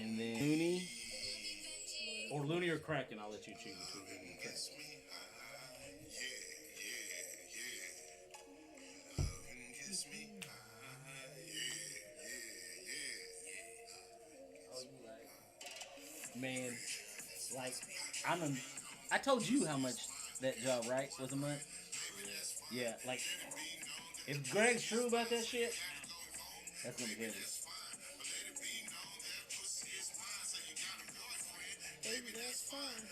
and then Looney, or Looney or Kraken. I'll let you choose between Looney and Kraken. Man, like I'm a, I told you how much that job, right, was a month. Yeah, like if Greg's true about that shit, that's gonna be heavy. Baby, that's fine.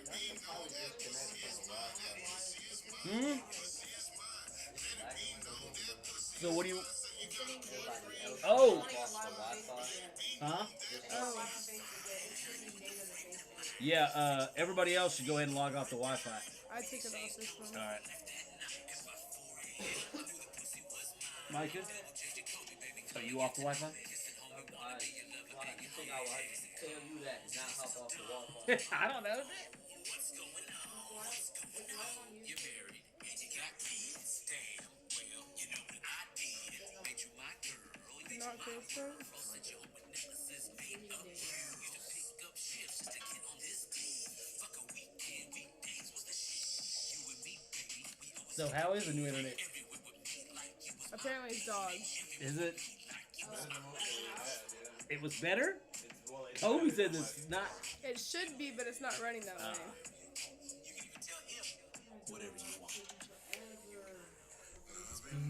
That's some probably disconnect from the Wi-Fi. Hmm. It's lagging a little bit. So what do you? Just like it'll Oh, jump off the Wi-Fi. huh? Just like Oh, Yeah. Everybody else should go ahead and log off the Wi-Fi. I took it off this one. All right, Micah, are you off the Wi-Fi? why you think I would tell you that and not hop off the Wi-Fi? I don't know. Not good for it. So how is the new internet? Apparently it's dog. Is it? Better than what we had, yeah. It was better. It's Toby better said than this not. It should be, but it's not running that way. Whatever you want.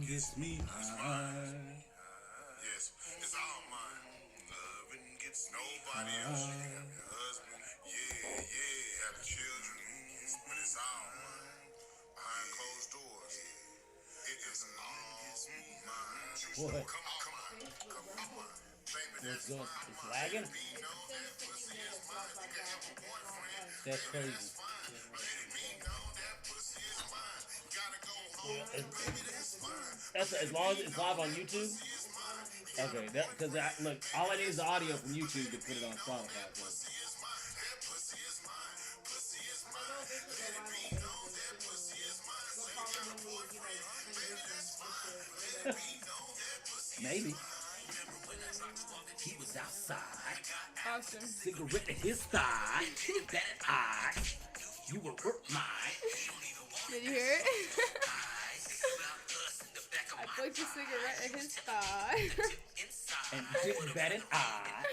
Gets me high. Yes, it's all mine. Loving gets nobody else. You have your husband, yeah, have the children, but it's all mine. Behind closed doors, it is all mine. What? Come on, baby, What's that's going? mine. It's lagging. You know that pussy is mine. You can have a boyfriend, That's crazy. that's fine. Let it be known that pussy is mine. You gotta go home, Yeah, baby, that's fine. That's as long as it's live on YouTube. Okay, that because look, all I need is the audio from YouTube to put it on Spotify. So. Maybe. He was outside, Awesome. cigarette in his thigh, that eye. You were worth mine. Did you hear it? I flicked a cigarette in his thigh. And didn't bat an eye.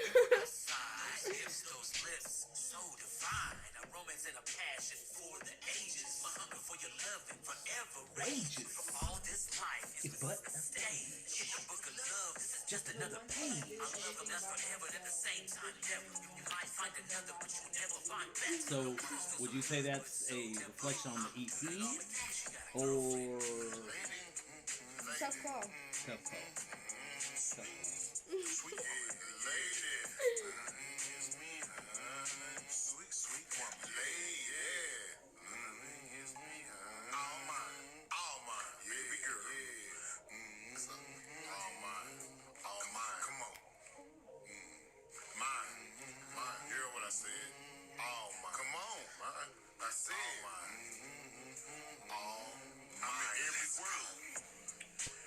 Rages. It's but a stage. Just another page. So, would you say that's a reflection on the EP? Or. Tough call. Tough call. Tough call.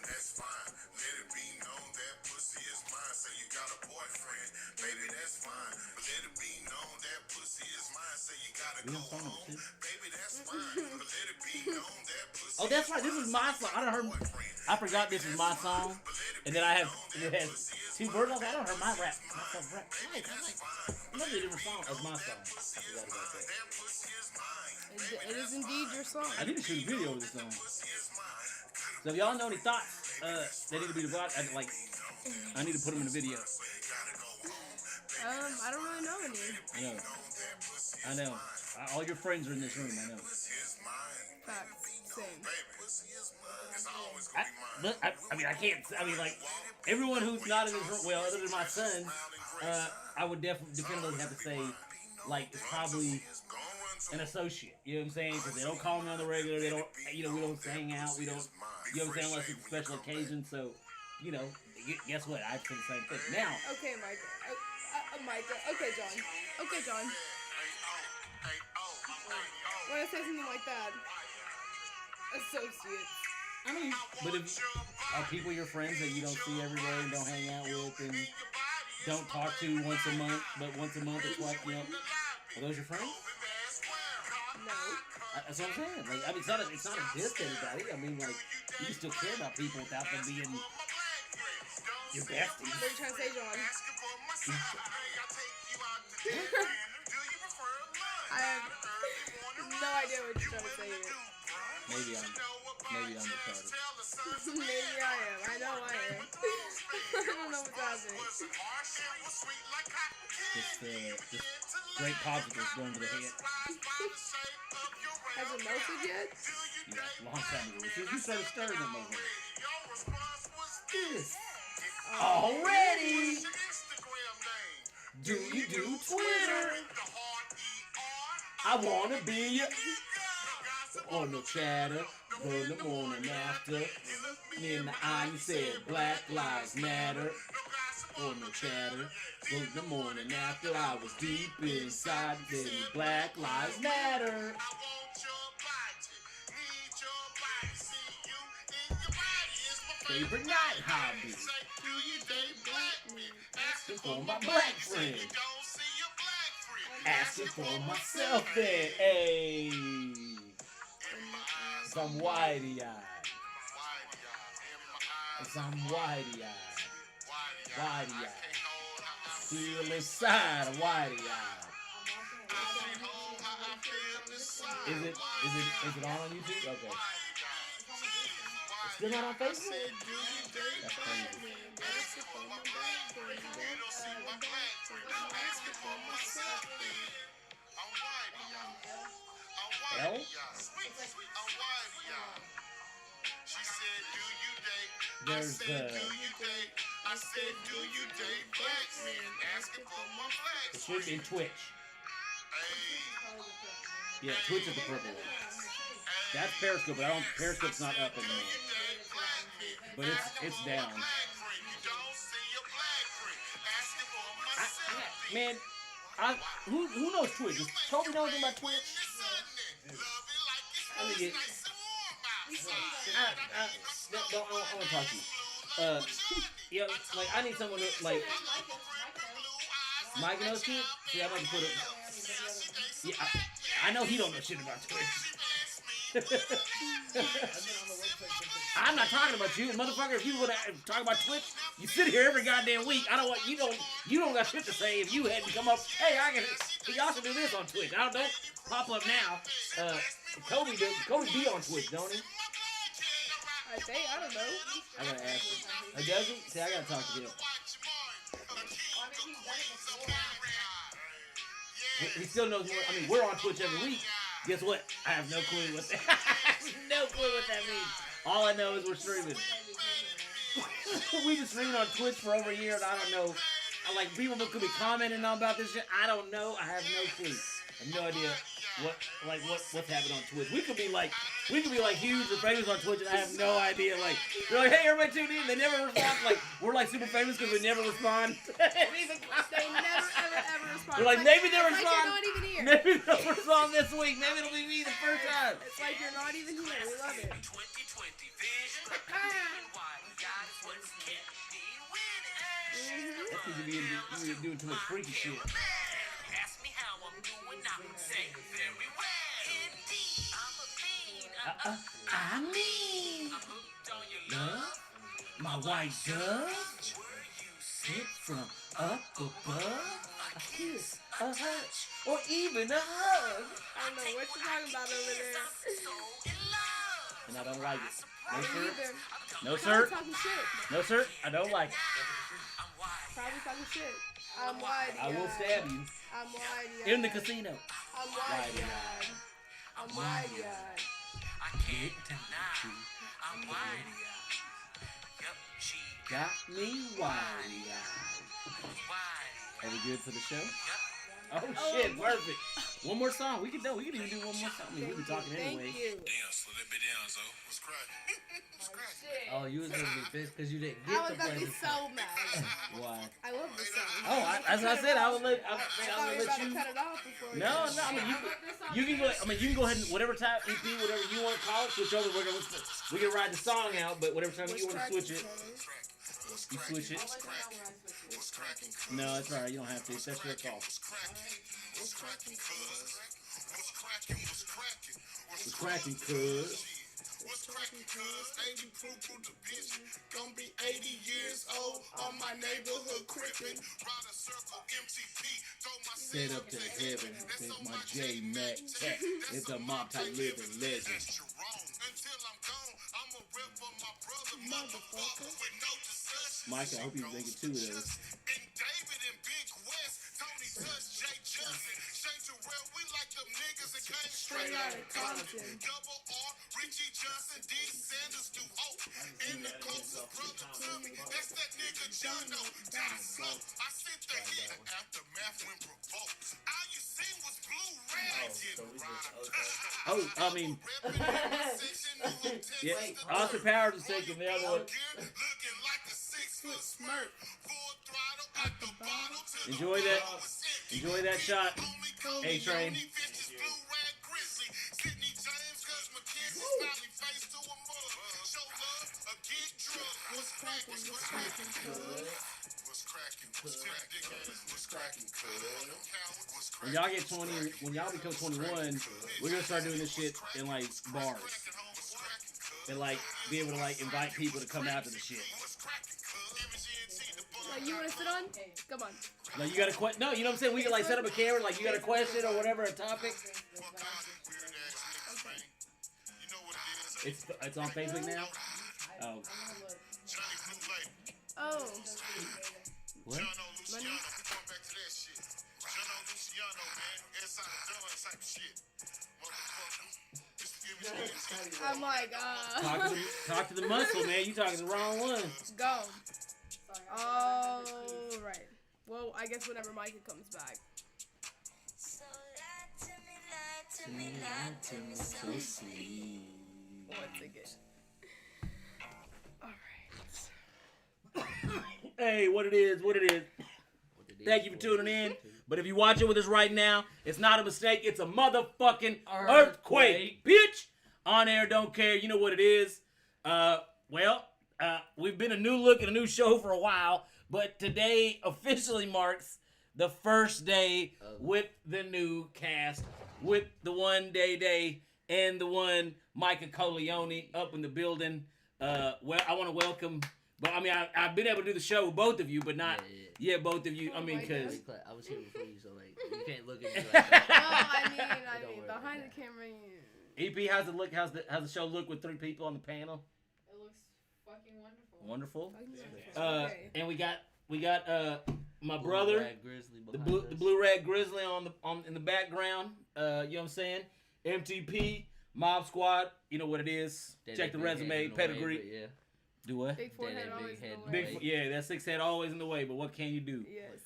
That's fine. Let it be known that pussy is mine. Say you got a boyfriend, baby, that's fine. But let it be known that pussy is mine. Say you gotta go home, baby, that's fine. But let it be known that pussy. Oh, that's right. This is my song. I don't heard. I forgot this is my song. And then I have it has two versions. I don't heard my rap. Myself rap. Another different song as my song. I forgot about that. It is indeed your song. I need to shoot a video of this song. So if y'all know any thoughts, they need to be developed. I need to put them in the video. I don't really know any. I know. I know. All your friends are in this room. I know. Facts. Same. I mean, I can't. I mean, like everyone who's not in this room. Well, other than my son, I would definitely have to say, like, it's probably an associate. You know what I'm saying? Because they don't call me on the regular. They don't. You know, we don't hang out. We don't. You know what I'm saying? Unless it's a special occasion. So, you know, guess what? I'd say the same thing. Now. Okay, Micah. Micah. Okay, John. Okay, John. When I say something like that, associates. I mean, but if are people your friends that you don't see every day and don't hang out with, and don't talk to once a month, but once a month or twice, you know. Are those your friends? No. That's what I'm saying. Like, I mean, it's not a diss to anybody. I mean, like, you can still care about people without them being your besties. What are you trying to say, John? I have no idea what you're trying to say here. Maybe I'm retarded. Maybe I am. I know I am. I don't know what's happening. Just great popsicles going to the head. Has it melted yet? Yeah, long time ago. As soon as you started stirring them over. This Oh. already. Do you do Twitter? I wanna be on the chatter, for the morning after. In the eye you said Black Lives Matter. On the chatter, for the morning after. I was deep inside saying Black Lives Matter. Favorite night hobby. Asking for my black friend. Asking for myself then. Hey. Some whitey-eyed. Some whitey-eyed. Whitey-eyed. Feel inside of whitey-eyed. Is it on YouTube? Okay. It's still not on Facebook? That's crazy. L? There's I said, do you date black men? Asking for my black it should be Twitch. Yeah, Twitch is the purple one. That's Periscope, but Periscope's not up anymore. But it's down. Man, who knows Twitch? Does Toby know anything about Twitch? Let me get. I want to talk to you. Yeah, like I need someone to like. Mike knows Twitch. See, I'm about to put it. Yeah, I know he don't know shit about Twitch. I'm not talking about you, motherfucker. If you want to talk about Twitch, you sit here every goddamn week. I don't want you don't got shit to say if you hadn't come up. Hey, y'all should do this on Twitch. Don't pop up now. Kobe be on Twitch, don't he? I think, I don't know. I gotta ask him. Does he? See, I gotta talk to him. He still knows more. I mean, we're on Twitch every week. Guess what? I have no clue what that. No clue what that means. All I know is we're streaming. We've been streaming on Twitch for over a year, and I don't know. Like people could be commenting on about this shit. I don't know. I have no clue. I have no idea what's happening on Twitch. We could be like huge or famous on Twitch, and I have no idea. Like they're like, hey, everybody tune in. They never respond. Like we're like super famous because we never respond. They never ever respond. They're like maybe they'll It's like respond. you're not even here. Maybe they'll respond this week. Maybe it'll be me the first time. It's like you're not even here. We love it. That's because you be doing too much freaky shit. I mean, love, my white dove, sent from up above, a kiss, a touch, or even a hug. I don't know what you're talking about over there. And I don't like it. I No, don't sir. either. No, Probably sir. talking shit. No, sir. I don't like it. Probably talking shit. I'm wide. I will stab you I'm wide. in the casino. I'm wide. I'm wide. Got me wide-eyed. Are we good for the show? Oh shit, perfect. One more song. We can even do one more song. I mean, we've been talking anyway. Thank you. Damn, slow that bit down, so what's cracking? What's cracking? Oh, you was gonna be pissed because you didn't I get was the about to be present. so mad. Why? I love this song. Oh, as I said, I would let I thought we were let about to you. cut it off before. No. I mean, you can go. I mean, you can go ahead and whatever time EP, whatever you want to call it, switch over. We can ride the song out, but whatever time you want to switch it. You switch it. What's cracking? No, that's alright. You don't have to. That's your call. What's cracking? What's cracking? What's cracking? What's cracking? What's cracking, cuz? What's cracking, cuz? 80 proof of the bitch. Gonna be 80 years old on my neighborhood crippin'. Ride a circle, MTP. Throw my Set up to heaven. It's my J Mac tech. It's a mob type living legend. Until I'm gone, I'ma rip for my brother, motherfucker, with no discussion. Mike, I hope you thinking two of those. And David and Big West, Tony Touch, Jay Justin, Shane Terrell, we like them niggas that came straight out of Compton. Double R, Richie Johnson, D. Sanders, Stu Hope, and the closest brother to me, that's that nigga Jono, die slow. I sent the hit, aftermath when provoked. All you seen was blue rags getting robbed. Oh, I mean, yeah. Austin Powers is taking the other one. Looking like a 6-foot smirk. Full throttle at the bottle till Enjoy that. Enjoy that shot. A Train. Sydney James, cause Mackenzie smiley face to a mug. Show love, a get drunk. What's cracking? What's cracking? What's cracking? What's cracking? What's cracking? What's When cracking? y'all get 20, when y'all become 21, we're gonna start doing this shit in like bars. And like be able to like invite people to come out to the shit. Like, you want to sit on? Come on. Like you got a question? No, you know what I'm saying? We can like set up a camera, like you got a question or whatever, a topic. It's on Facebook now. Oh, Oh. what? Money? I'm like, Talk to the muscle, man. You talking to the wrong one. go. All right. Well, I guess whenever Micah comes back. So sweet. Once again. All right. Hey, what it is, what it is. Thank you for tuning in. But if you watch it with us right now, it's not a mistake. It's a motherfucking earthquake. Bitch. On air, don't care. You know what it is. We've been a new look and a new show for a while. But today officially marks the first day with the new cast. With the one Day and the one Micah Coleone up in the building. I want to welcome... But, I mean, I've been able to do the show with both of you, but not... Yeah, both of you. I mean, because... I was here before you, so, like, you can't look at me like that. I mean, behind the camera, EP, how's it look? How's the show look with 3 people on the panel? It looks fucking wonderful. Wonderful. And we got my Blue brother, Rag Grizzly the behind us. Blue Rag Grizzly in the background. You know what I'm saying? MTP, Mob Squad. You know what it is. That Check the big resume, head in the pedigree. way, but yeah. Do what? Big forehead That always big head in the way. Yeah, that 6 head always in the way. But what can you do? Yes.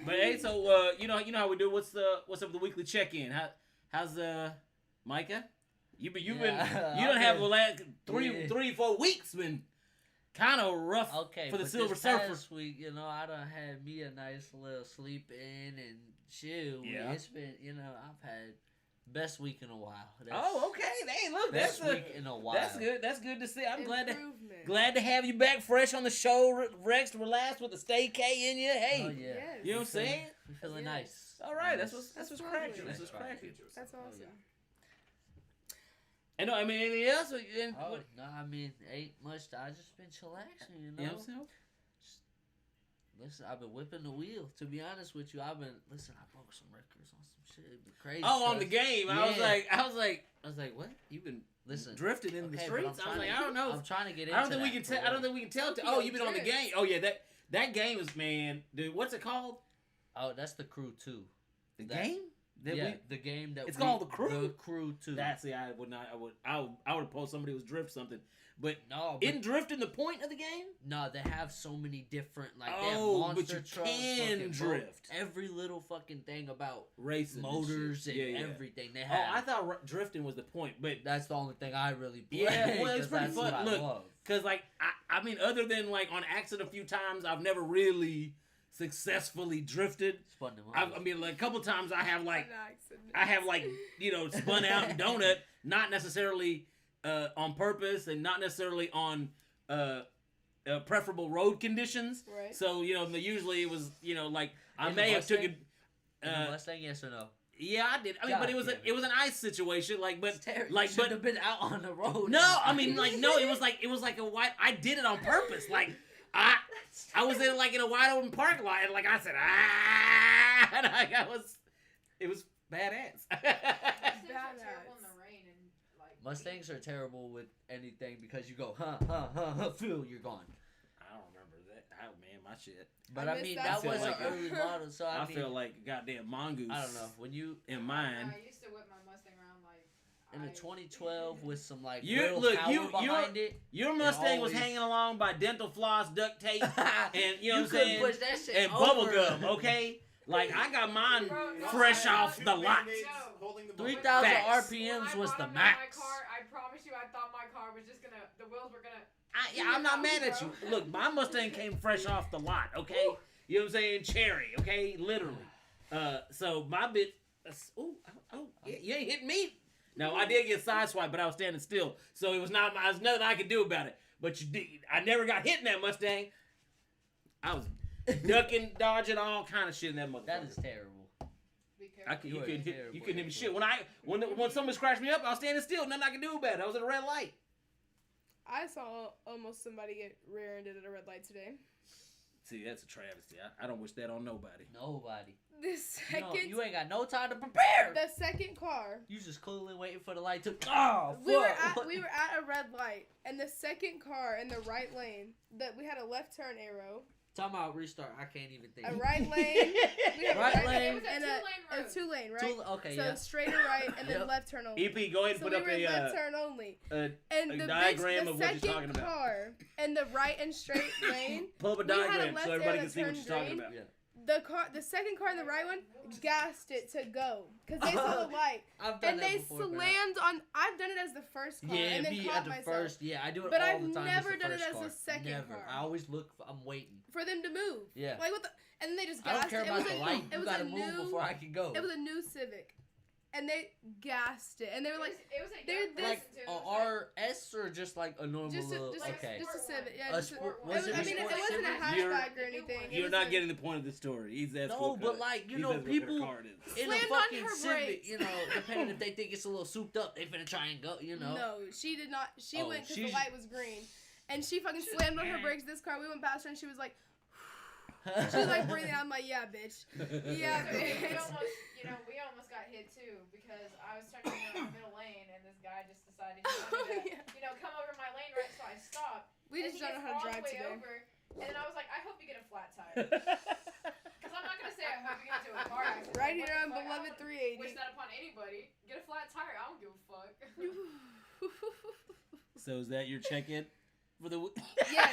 But hey, so you know how we do. What's up with the weekly check-in? How's Micah? You don't have the last 3-4 weeks been kind of rough for the Silver Surfer. This week, you know, I done had me a nice little sleep in and chill. Yeah. It's been, you know, I've had best week in a while. Okay. Hey, look, best week in a while. That's good. That's good to see. I'm Improvement. glad to have you back fresh on the show, Rex. Relax with the stay K in you. Hey, Oh yeah. Yes. you know what I'm saying? We feeling Yes. nice. All right, that's Nice. what's That's cracking. lovely. That's what's cracking. That's awesome. And no, I mean anything else? Oh no, I mean ain't much. I just been chillaxing, you know. You know what I'm saying? Listen, I've been whipping the wheel. To be honest with you, I broke some records on some shit. It'd be crazy. Oh, on the game. Yeah. I was like, what? You've been drifting in the Okay, but streets. I was like, I don't know. I'm trying to get into I don't think we that can for tell. I don't real. think we can tell. Oh, you've been on the game. Oh yeah, that game is, man, dude. What's it called? Oh, that's the Crew 2. The That- game? The game that It's called The Crew? The Crew 2. That's the I would have posed somebody was drift something, but no, but isn't drifting the point of the game? no, they have so many different they Oh, have but monster you trucks, can fucking drift. every little fucking thing about Racing motors and shit. Yeah. everything they Oh, have. I thought drifting was the point, but That's the only thing I really play. Yeah, well, it's 'cause pretty that's fun. what I Look, love. because like I mean, other than like on accident a few times, I've never really successfully drifted. It's fun to I mean, like a couple times I have like Accident. you know, spun out and donut, not necessarily on purpose and not necessarily on preferable road conditions. Right. So usually it was like I In the may have took Mustang? it. In the Mustang, yes or no? Yeah, I did. I mean, God but it was damn it was an ice situation. Like, but It's terrible. like, Should but have been out on the road. no, I mean, like, no, it was like a wide. I did it on purpose. Like, I was in a wide open parking lot, and like I said, and it was badass. Mustangs are terrible in the rain and like. Mustangs are terrible with anything because you go, Phil, you're gone. I don't remember that. Oh man, my shit. But I I missed mean, that that feel was like an early model, so I I mean, feel like a goddamn mongoose. I don't know. When you In mine. I used to whip my Mustang around like. in the 2012 with some like You- real look, power you- behind it, Your Mustang was always- hanging along by dental floss, duct tape, and you know you what I'm couldn't saying, push that shit and over. bubble gum. Okay, like I got mine Bro, no, fresh I- off the lot. Holding the 3,000 Facts. RPMs When I was bought the him max. My car, I promise you, I thought my car was just gonna. The wheels were gonna. I'm not mad at you. Look, my Mustang came fresh off the lot. Okay, you know what I'm saying, cherry. Okay, literally. So my bitch. Oh, yeah, you ain't hitting me. No, I did get sideswiped, but I was standing still, so it was nothing I could do about it. But you did. I never got hit in that Mustang. I was ducking, dodging, all kind of shit in that motherfucker. That is terrible. Be careful. You You are couldn't hit terrible, me terrible. shit. When somebody scratched me up, I was standing still. Nothing I could do about it. I was at a red light. I saw almost somebody get rear-ended at a red light today. See, that's a travesty. I don't wish that on nobody. Nobody. The You, second, you ain't got no time to prepare. the second car. You just coolly waiting for the light to. Oh, We were fuck. we were at a red light, and the second car in the right lane. That we had a left turn arrow, Talking about restart, I can't even think. a right lane. We had a Right right lane. lane It was a and two-lane road. a two-lane, right? Okay, so yeah. straight or right, and then Yep. left turn only. EP, go ahead and So put we up were in left turn only. a And a the diagram the of what you're second talking about. car in the right and straight lane. pull up a We had a diagram left so everybody arrow can see what that you're talking turned about. Yeah. The second car in the right one gassed it to go because they saw the light I've done and that they before, man. slammed on. I've done it as the first car Yeah, and then me caught at the myself first. Yeah, I do it But all I've the time. never as the done it first as the car. second Never. car. I always look. I'm waiting. for them to move. Yeah. Like what the? And then they just I gassed don't care it. about It the was light. It You was gotta a move new. before I can go. It was a new Civic, and they gassed it, and they were like, it was a they're young this- like person, too. a It was RS or just like a normal just a, little. just, Okay. just a Civic. Yeah, A just a, sport- it was was, it I a mean, it sport wasn't a Civic? You're- hatchback or anything. It You're was not a- getting the point of the story. He's asking No, what but color. like you He's know, asking what color people car it is. in a Slammed on fucking her Civic, brakes. you know, depending if they think it's a little souped up, they finna try and go. You know. No, she did not. She Oh, went because the she's- light was green, and she fucking slammed on her mad. brakes. This car, we went past her, and she was like, she was like breathing. I'm like, yeah, bitch. Yeah, So bitch. we almost got hit too because I was turning in the middle lane and this guy just decided he wanted to, Yeah. come over my lane, right? So I stopped. We and just he don't know gets how to all the drive way today. over, and then I was like, I hope you get a flat tire. Because I'm not gonna say I hope you get into a car accident. Right What here the on fuck? I beloved wouldn't wish 380. that upon anybody. Get a flat tire. I don't give a fuck. So is that your check-in for the week? Yes,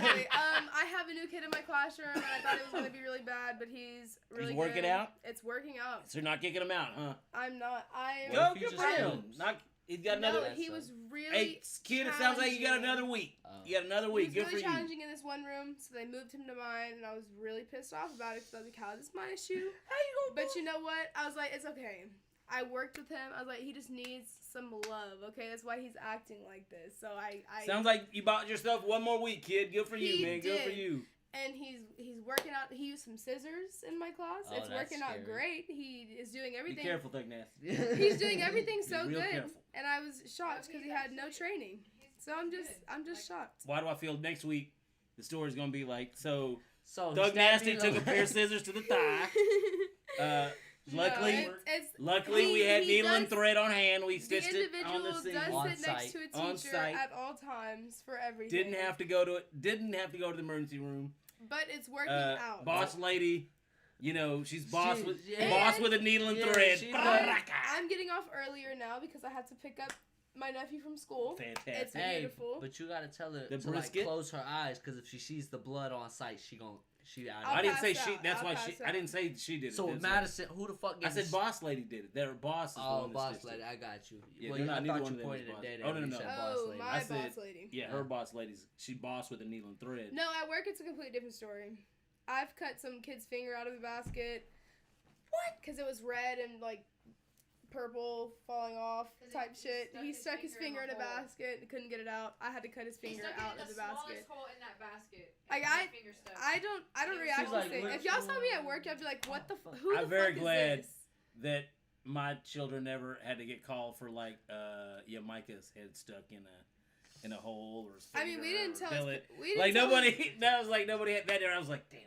basically. I have a new kid in my classroom, and I thought it was gonna be really bad, but he's really working good. out? It's working out. So you're not kicking him out, huh? I'm not. I'm. Well, Go, if he good just for him. moves. Not, he's got No, another. he was really. Hey, kid, it sounds like you got challenging. another week. Oh. You got another He week. was Good really for you. challenging in this one room, so they moved him to mine, and I was really pissed off about it because I was like, "How is this my issue?" But you know what? I was like, "It's okay." I worked with him. I was like, "He just needs some love, okay? That's why he's acting like this." So I Sounds like you bought yourself one more week, kid. Good for you, He man. Good for did. you. and he's working out. He used some scissors in my class. Oh, It's that's working out scary. great. He is doing Be everything. careful, Thug Nasty. He's doing everything so Be real good, careful. and I was shocked because he had no training. So I'm just shocked. Why do I feel next week the story's gonna be like, so So Thug he stabbed Nasty you took a in the- pair of scissors to the thigh. Luckily, No, it's luckily we had he needle and does- thread on hand. We The stitched it on individual the scene. does On sit next site. to a On teacher site. at all times for everything. Didn't have to go to it. Didn't have to go to the emergency room. But it's working out. Boss lady, you know she's boss She- with yeah. boss with a needle and Yeah, thread. she I'm getting off earlier now because I had to pick up my nephew from school. Fantastic. It's Hey, beautiful. but you gotta tell her The to like brisket? close her eyes because if she sees the blood on site, she out. I'll I didn't pass say she. out. That's I'll why pass she. out. I didn't say she did it. So That's Madison, who the fuck? I Gets said boss lady did it. Their boss is the Oh, one that boss stitched lady, it. I got you. Yeah, well, they're not- I neither thought one you of them was pointed at boss. Daddy. Oh, no, and no, you no. said boss Oh, lady. my I said- boss lady. Yeah, her boss lady's. She boss with a needle and thread. No, at work it's a completely different story. I've cut some kid's finger out of the basket. What? Because it was red and like purple falling off 'Cause type he shit. stuck He his stuck his finger finger in in a the hole. basket and couldn't get it out. I had to cut his He finger stuck it out in of the the basket. smallest hole in that basket. Like, and his finger stuck. I don't She's react like, to things. which If y'all saw me at one? work, I'd be like, what the Oh, who the I'm very fuck glad is this? that my children never had to get called for like Micah's head stuck in a hole or his I mean, finger we didn't or tell billet. we didn't Like tell nobody that was like nobody had that there. I was like, damn.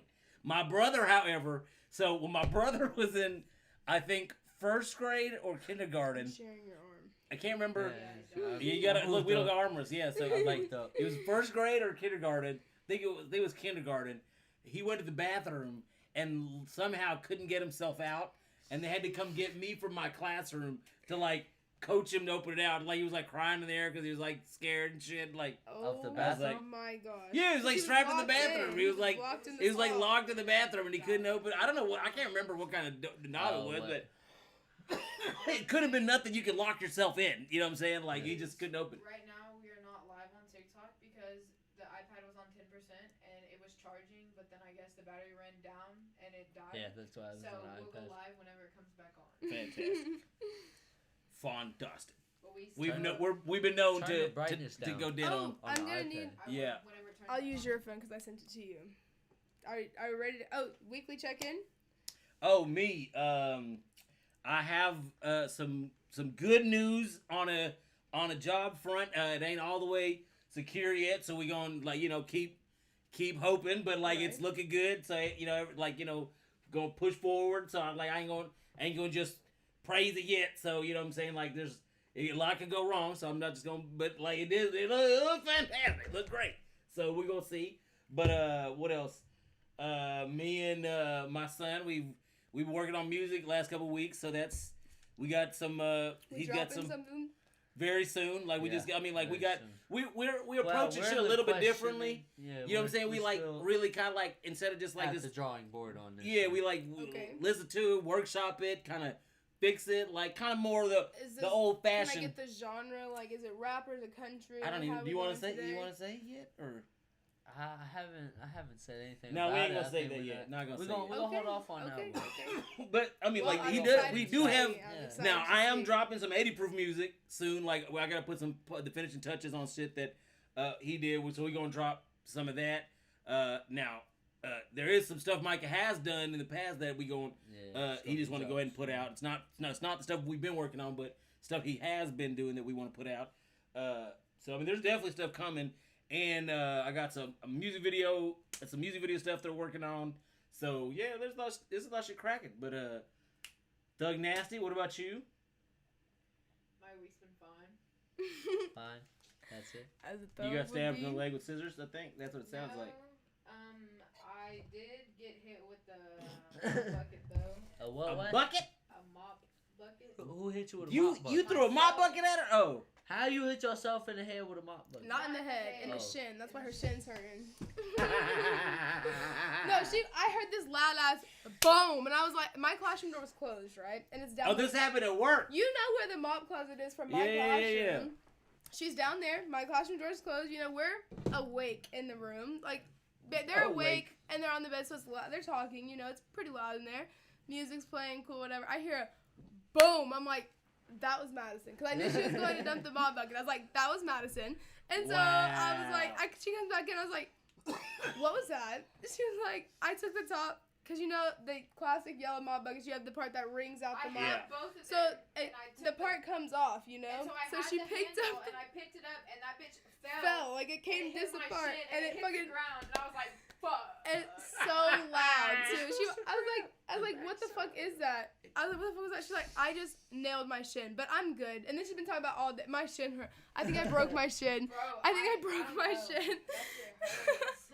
My brother, however, so when my brother was in I think first grade or kindergarten, sharing your arm. I can't remember. Yeah, You gotta look. We don't got armors. Yeah, so I'm like, Up. it was first grade or kindergarten. I think it was kindergarten. He went to the bathroom and somehow couldn't get himself out, and they had to come get me from my classroom to like coach him to open it out. Like he was like crying in there because he was like scared and shit. Like Oh the bathroom? my gosh. yeah, he was like He strapped in the locked bathroom. He was like locked in the he was like stall. locked in the bathroom and he couldn't open. I don't know what I can't remember what kind of knob it was, what? but it could have been nothing. You could lock yourself in. You know what I'm saying? Like he just couldn't open. Right now, we are not live on TikTok because the iPad was on 10% and it was charging, but then I guess the battery ran down and it died. Yeah, that's why I was So on we'll go iPad. live whenever it comes back on. Fantastic. Fantastic. But we We've Turn we've been known turn the to brightness to down. go dead Oh, on. on I'm the gonna iPad. need. Yeah. Whenever it turns I'll on. use your phone because I sent it to you. Are you ready to? Oh, weekly check-in. Oh me, I have some good news on a job front. It ain't all the way secure yet, so we gonna keep hoping, but like it's Right. looking good. So gonna push forward. So I'm like I ain't gonna just praise it yet. So you know what I'm saying, like there's a lot could go wrong. So I'm not just gonna, but like it looks fantastic. It looks great. So we're gonna see. But what else? Me and my son, we've been working on music last couple weeks, so we got some We he's got dropping some something. very soon. Like we Yeah, just I mean like we very got soon. we approach Well, shit we're a in little the bit differently. questioning- Yeah, You know what I'm saying? We we're like still really kind of like instead of just like at this the drawing board on this. yeah, shit. we like Okay. listen to it, workshop it, kind of fix it, like kind of more the Is this, the old Can I fashioned. get the genre? Like, is it rap or is it country? I don't Like, even. how Do we you want going to say? today? You want to say it yet or? I haven't said anything. No, we about ain't it. gonna I say think that we're yet. Not gonna We're say gonna, it. we're gonna hold Okay, off on okay, that. okay. But I mean, Well, like I'm he I'm does. excited We to do see. have. I'm Yeah. excited Now to I am see. dropping some 80 proof music soon. Like I gotta put the finishing touches on shit that he did. So we gonna drop some of that. Now there is some stuff Micah has done in the past that we going. Yeah, He just want to go ahead and put yeah. out. It's not the stuff we've been working on, but stuff he has been doing that we want to put out. So I mean, there's definitely stuff coming, and I got some music video stuff they're working on. So yeah, there's a lot of shit cracking. But Thug Nasty, what about you? My week's been fine. Fine, that's it. As a You thug got would stabbed in the be. leg with scissors. I think that's what it sounds No, like. I did get hit with the bucket though. A what? A what? bucket? A mop bucket. Who hit you with a You mop bucket? you threw a mop bucket at her? Oh. How you hit yourself in the head with a mop bucket? Not in the head, in the Oh. shin. That's why her shin's hurting. No, I heard this loud ass boom, and I was like, my classroom door was closed, right? And it's down. Oh, this happened at work. You know where the mop closet is from my Yeah, classroom. yeah, yeah. She's down there. My classroom door is closed. You know, we're awake in the room. Like, they're awake and they're on the bed, so it's loud. They're talking. You know, it's pretty loud in there. Music's playing, cool, whatever. I hear a boom. I'm like, that was Madison. Because I knew she was going to dump the mop bucket. I was like, that was Madison. And so I was like, she comes back in. I was like, what was that? She was like, I took the top. Because you know, the classic yellow mop buckets, you have the part that rings out I the had mop. both of So them, it, and I the took part comes off, you know? And so I had she the picked handle, up and I picked it up, and that bitch fell. Like, it came and it hit this my apart. shin, And it it hit fucking... the ground, and I was like, fuck. And it's so loud, too. I was like, what the fuck is that? I was like, what the fuck was that? She's like, I just nailed my shin, but I'm good. And then she's been talking about all day. My shin hurt. I think I broke my shin. Bro, I think I broke don't my know. shin. That shit hurts.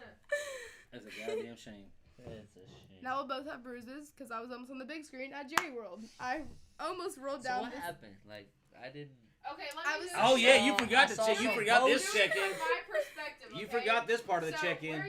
That's a goddamn shame. That's a shame. Now we'll both have bruises because I was almost on the big screen at Jerry World. I almost rolled So down what this. happened? Like I didn't. Okay, let I me was- just Oh yeah, you I forgot to saw check. You some forgot posts. this do check it in. from my perspective, You okay? forgot this part of the So check in. we're,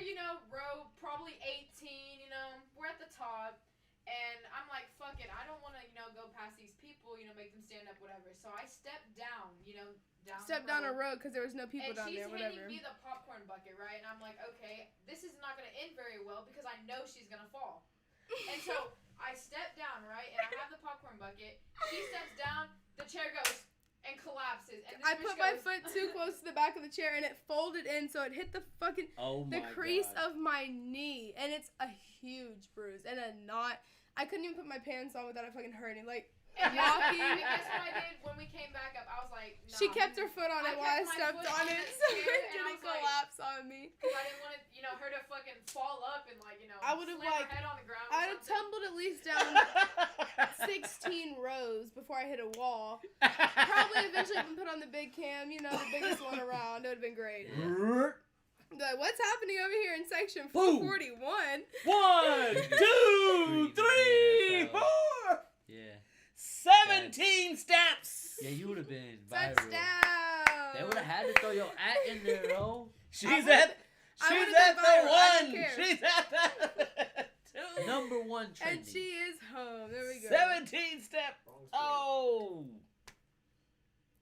row probably 18, we're at the top, and I'm like, fuck it, I don't want to, go past these people, make them stand up, whatever. So I stepped down, down Step the down a road. road because there was no people And down she's there, whatever. handing me the popcorn bucket, right? And I'm like, okay, this is not gonna end very well because I know she's gonna fall. And so I step down, right? And I have the popcorn popcorn bucket. He steps down, the chair goes and collapses. And this I bitch put my goes- foot too close to the back of the chair and it folded in, so it hit the fucking the crease of my knee, and it's a huge bruise and a knot. I couldn't even put my pants on without it fucking hurting. Like And walking. and guess what I did when we came back up? I was like, nah. She kept her foot on I it while I kept my stepped foot on on it, the so chair, it and I didn't was like- collapse on me. Because I didn't want it, her to fucking fall up and I would've, slam like- her head on the ground. I'd have something. tumbled at least down 16 rows before I hit a wall. Probably eventually been put on the big cam, the biggest one around. It would have been great. Be like, what's happening over here in section Boom. 441? 1, 2, 3, 4. Yeah. 17 steps. Yeah, you would have been viral. Touchdown! They would have had to throw your at in there, though. She's would've at been the viral. I don't 1. care. She's at the 2. Number one trending. And she is home. There we go. 17 step. Oh.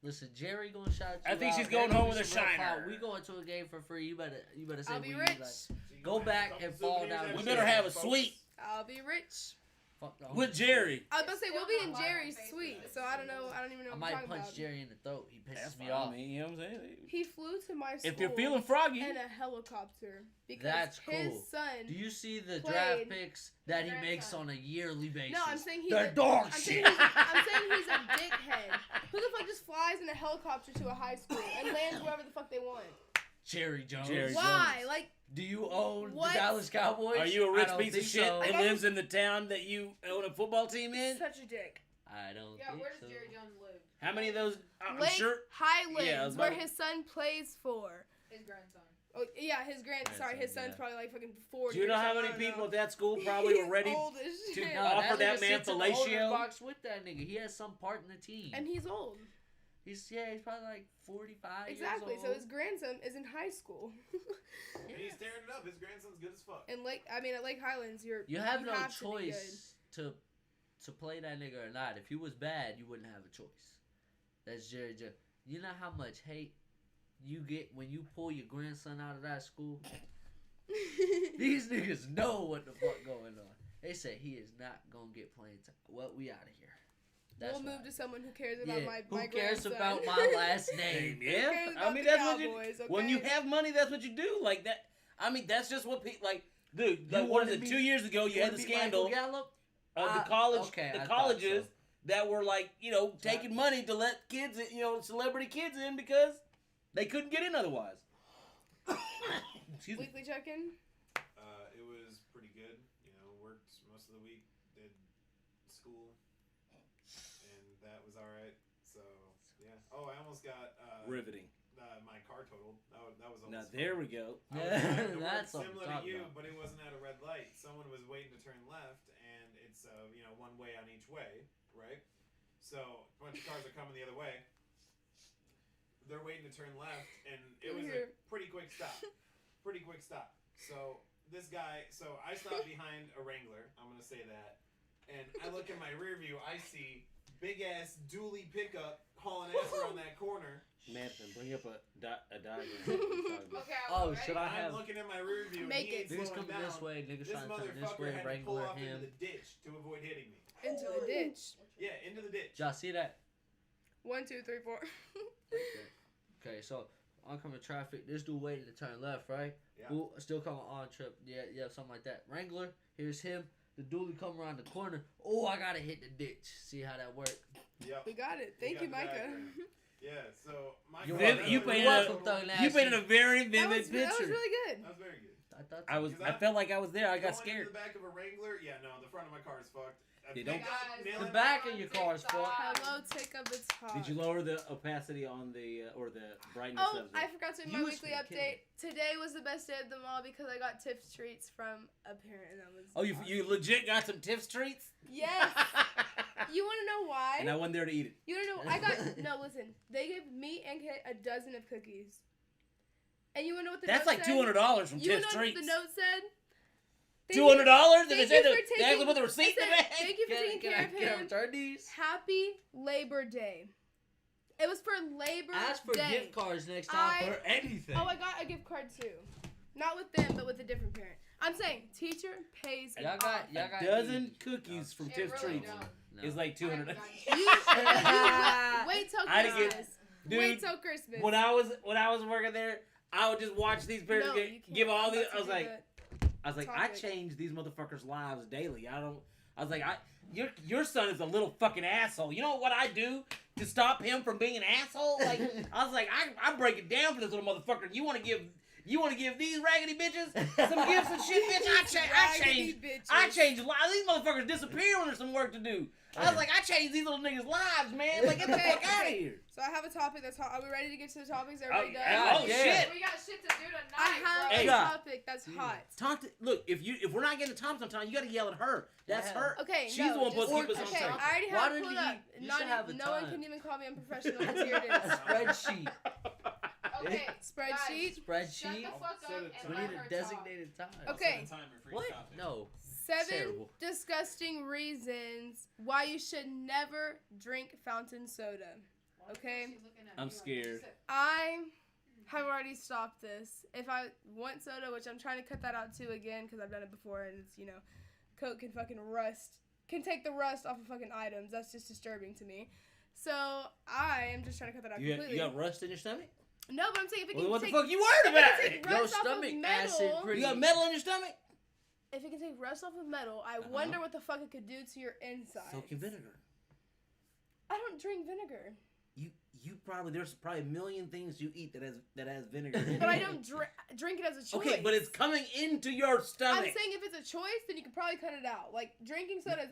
Listen, Jerry gonna shout you I think out. she's going There home gonna with be a some real shiner. power. We going to a game for free. You better say I'll be we rich. like. Go back and fall down. We better have a suite I'll be rich. Fuck the with Jerry. I was about to say, Still we'll be in not live on Jerry's Facebook. suite, so I don't know. I don't even know I what might you're talking punch about. Jerry in the throat. He pisses That's me fine. off. I mean, you know what I'm saying? He flew to my school If you're feeling froggy, in a helicopter because That's his cool. son. Do you see the Played. draft picks that he grandson. makes on a yearly basis? No, I'm saying he's They're a, dog I'm shit. saying he's a dickhead. Who the fuck just flies in a helicopter to a high school and lands wherever the fuck they want? Jerry Jones. Jerry Why? Jones. Like, Do you own What? the Dallas Cowboys? are you a I rich don't piece of think shit so. that I lives in the town that you own a football team in? such a dick. I don't Yeah, think where does so. Jerry Jones live? How many of those? I'm Lake sure. Highlands, Yeah, I was where about to- his son plays for. His grandson. Oh yeah, his sorry, his Grandson, son's yeah. probably like fucking 40. Do you know or how something, many I don't people know. at that school probably were He's ready old as to shit. No, offer that that nigga man sits in the owner's fellatio? box with that nigga. He has some part in the team. And he's old. He's probably like 45 Exactly. years So old. his grandson is in high school. And he's tearing it up. His grandson's good as fuck. and at Lake Highlands, You have no to be good. choice to play that nigga or not. If he was bad, you wouldn't have a choice. That's Jerry Jones. You know how much hate you get when you pull your grandson out of that school? These niggas know what the fuck going on. They say he is not gonna get playing time. Well, we out of here. That's we'll move right. to someone who cares about my Who cares grandson. about my last name? Yeah, cares I about mean the that's what you. Cowboys, When you okay? have money, that's what you do. Like that. I mean, that's just what people like. Dude, You like, what is wanna it? be- 2 years ago, you had wanna the be Michael scandal Gallup? of the Okay, I thought colleges so. that were like, taking money to let kids, celebrity kids in because they couldn't get in otherwise. Excuse me. Weekly check-in. It was pretty good. Worked most of the week, did school, and that was all right. So yeah. Oh, I almost got Riveting. my car totaled. That was Now almost there we go. I was driving to work That's what I'm similar to talking you, about. but it wasn't at a red light. Someone was waiting to turn left, and it's one way on each way, right? So a bunch of cars are coming the other way. They're waiting to turn left, and it was a pretty quick stop. Pretty quick stop. So this guy, I stopped behind a Wrangler. I'm gonna say that, and I look in my rear view. I see big ass dually pickup hauling ass around that corner. Manson, bring up a diagram. Okay, Oh, ready? should I I'm have? looking at my rear view. Make and he ain't it. Niggas slowing coming this down. way. Niggas This trying to turn this motherfucker way. had to pull Wrangler off him. into the ditch to avoid hitting me. Into the ditch. Yeah, into the ditch. Y'all see that? 1, 2, 3, 4. Okay, so oncoming traffic. This dude waiting to turn left, right? Yeah. Ooh, still coming on trip. Yeah, something like that. Wrangler, here's him. The dude come around the corner. Oh, I gotta hit the ditch. See how that worked? Yep. We got it. Thank got you, the Micah. diagram. Yeah. So my You're car welcome. really You was painted totaled. welcome, Thug You painted a very That vivid was picture. really good. That was very good. I thought I felt like I was there. I got Going scared. into the back of a Wrangler. Yeah, no, the front of my car is fucked. You Thank don't- God, Guys, nailing the it. back of your car is fucked. Hello, take up its heart. Did you lower the opacity on the or the brightness Oh, of the? I forgot to do my You was weekly finna kill update. Today was the best day of them all because I got tips treats from a parent. That was Oh, you legit got some Tiff's treats? Yes. You want to know why? And I wasn't there to eat it. You want to know? I got no. Listen, they gave me and Kate a dozen of cookies. And you want to know what the That's note like said? $200 from You want Tiff's to know what treats. the note said? $200, and thank they said you for they actually taking- put the receipt It in the said, bag. Thank you for taking care of Can I him. return these? Happy Labor Day. It was for Labor Ask for Day. gift cards next time for anything. Oh, I got a gift card too. Not with them, but with a different parent. I'm saying teacher pays it Y'all off. got A dozen easy. cookies from It Tiff really Treats don't. is like $200. Wait till I didn't get- Christmas. Dude, Wait till Christmas. when I was working there, I would just watch these parents No, get, you can't. give all I'm the. about to I was do like, that. I topic. change these motherfuckers' lives daily. I was like, your son is a little fucking asshole. You know what I do to stop him from being an asshole? Like, I was like, I break it down for this little motherfucker. You want to give these raggedy bitches some gifts and shit, bitch? I change lives. These motherfuckers disappear when there's some work to do. I was like, I changed these little niggas' lives, man. Like, get the fuck out of here. So I have a topic that's hot. Are we ready to get to the topics? Oh, Everybody done? oh, yeah. shit. We got shit to do tonight, I have bro. Hey, a God. topic that's hot. Look, if we're not getting to Tom sometime, you gotta yell at her. That's Yeah. her. Okay, She's no, the one supposed to just- keep us on okay, track. I already Why have it did pulled you- up. you Not should have a no one time. can even call me unprofessional. Because here it is. Spreadsheet. Okay, Spreadsheet. guys, shut Spreadsheet. the fuck Send up it to and We let need her a designated time. Okay. Set a timer for each What? topic. No. 7 Terrible. disgusting reasons why you should never drink fountain soda. talk. Okay. She's looking at I'm me like, scared. sit. I have already stopped this. If I want soda, which I'm trying to cut that out too again because I've done it before and it's, Coke can fucking can take the rust off of fucking items. That's just disturbing to me. So I am just trying to cut that out You completely. got rust in your stomach? No, but I'm saying if it Well, can what take, the fuck you worried about? take Your rust off of stomach metal, acid pretty. You got metal in your stomach? if it can take rust off of metal, I Uh-huh. wonder what the fuck it could do to your insides. Soak in vinegar. I don't drink vinegar, You probably there's probably a million things you eat that has vinegar in it. but I don't drink it as a choice. Okay, but it's coming into your I'm stomach. saying if it's a choice, then you could probably cut it out. Like drinking soda is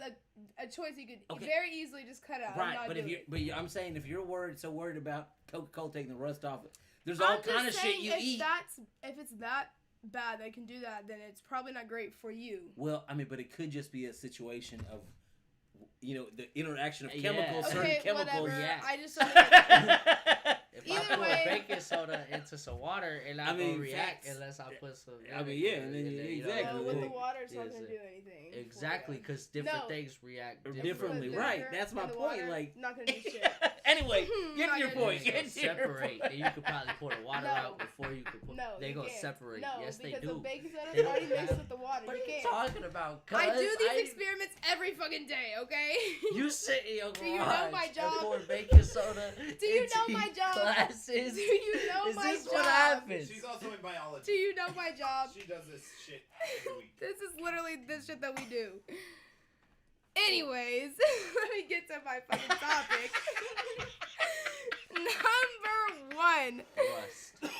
a choice you could Okay. very easily just cut out. and Right, not but do if you it. but I'm saying if you're so worried about Coca-Cola taking the rust off it, there's all I'm just kind of shit saying you if eat. if it's that bad that can do that, then it's probably not great for you. Well, I mean, but it could just be a situation of, the interaction of Yeah. chemicals, certain Okay, chemicals. whatever. yeah. I just don't think If Either I put way- baking soda into some water, it not I mean, gonna react facts. unless I put some. I mean, vinegar yeah, and then in you- it, exactly. well, know? with the Like, water, it's not is gonna it- do anything. for Exactly, you. because different No. things react Or differently. differently, With right? vinegar That's my and the point. water, Like, not gonna do shit. anyway, get Not to your gonna do point. shit. Get to your Separate, point. and you could probably pour the water No. out before you could put. No, they you gonna can't. separate. No, Yes, they because do. the baking soda They is don't already mixed have- with the water. What are You you can't. talking about? I cuz? do these experiments every fucking day. Okay. You sit in your garage Do you know my job? and pour baking soda. Do you into know my job? Classes. Do you know Is my this job? what happens? She's also in biology. Do you know my job? She does this shit every week. This is literally the shit that we do. Anyways, let me get to my fucking topic. Number 1, Rust.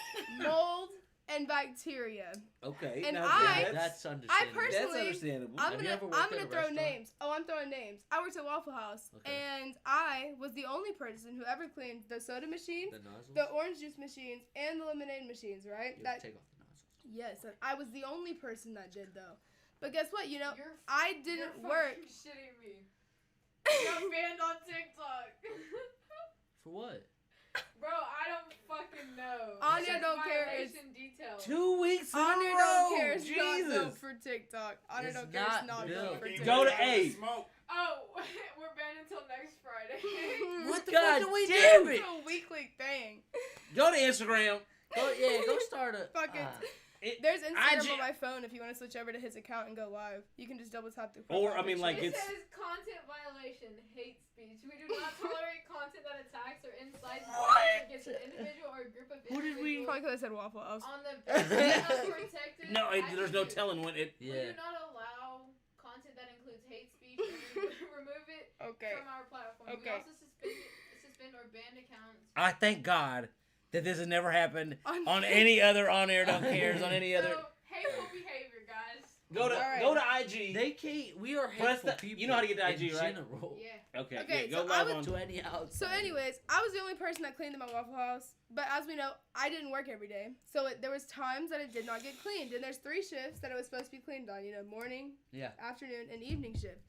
mold and bacteria. Okay, And now, I- That's I understandable. that's personally- understandable. I'm Have you gonna ever worked at a throw restaurant? names. Oh, I'm throwing names. I worked at Waffle House, Okay. and I was the only person who ever cleaned the soda machines, The nozzles. the orange juice machines, and the lemonade machines. Right? You That take off the nozzles. yes, and I was the only person that did though. But guess what? You're I you're didn't fucking work. shitting me. You got banned on TikTok. For what? Bro, I don't fucking know. Anya Sex don't care is- violation details. 2 weeks in Honor a row. don't care. It's not Jesus. built for TikTok. Honor It's don't care. It's not not built. built for Game TikTok. Go to Day, A. Smoke. Oh, we're banned until next Friday. What the God fuck do we damn do? it. It's a weekly thing. Go to Instagram. Go start a. Fuck it. It- There's Instagram IG on my phone if you want to switch over to his account and go live. You can just double tap the Or, profile I mean, picture. like, It it's- says content violation, hate speech. We do not tolerate content that attacks or incites What? violence against an individual or a group of Who did we- individuals Probably could have said Waffle House. on the basis of protected No, there's no attributes. telling when it. We Yeah. do not allow content that includes hate speech and remove it Okay. from our platform. We Okay. also suspend or ban accounts. I thank God that this has never happened On- on any other on air don't cares on any other. So, hateful behavior, guys. Go to Alright. go to IG. They can't. We are Press hateful the- people. you know how to get to IG, in right? General. Yeah. okay, Okay, yeah, go so I live was- on. To any outside. So, anyways, I was the only person that cleaned in my Waffle House. But as we know, I didn't work every day. So there was times that it did not get cleaned. And there's 3 shifts that it was supposed to be cleaned on. Morning, Yeah. afternoon, and evening shift.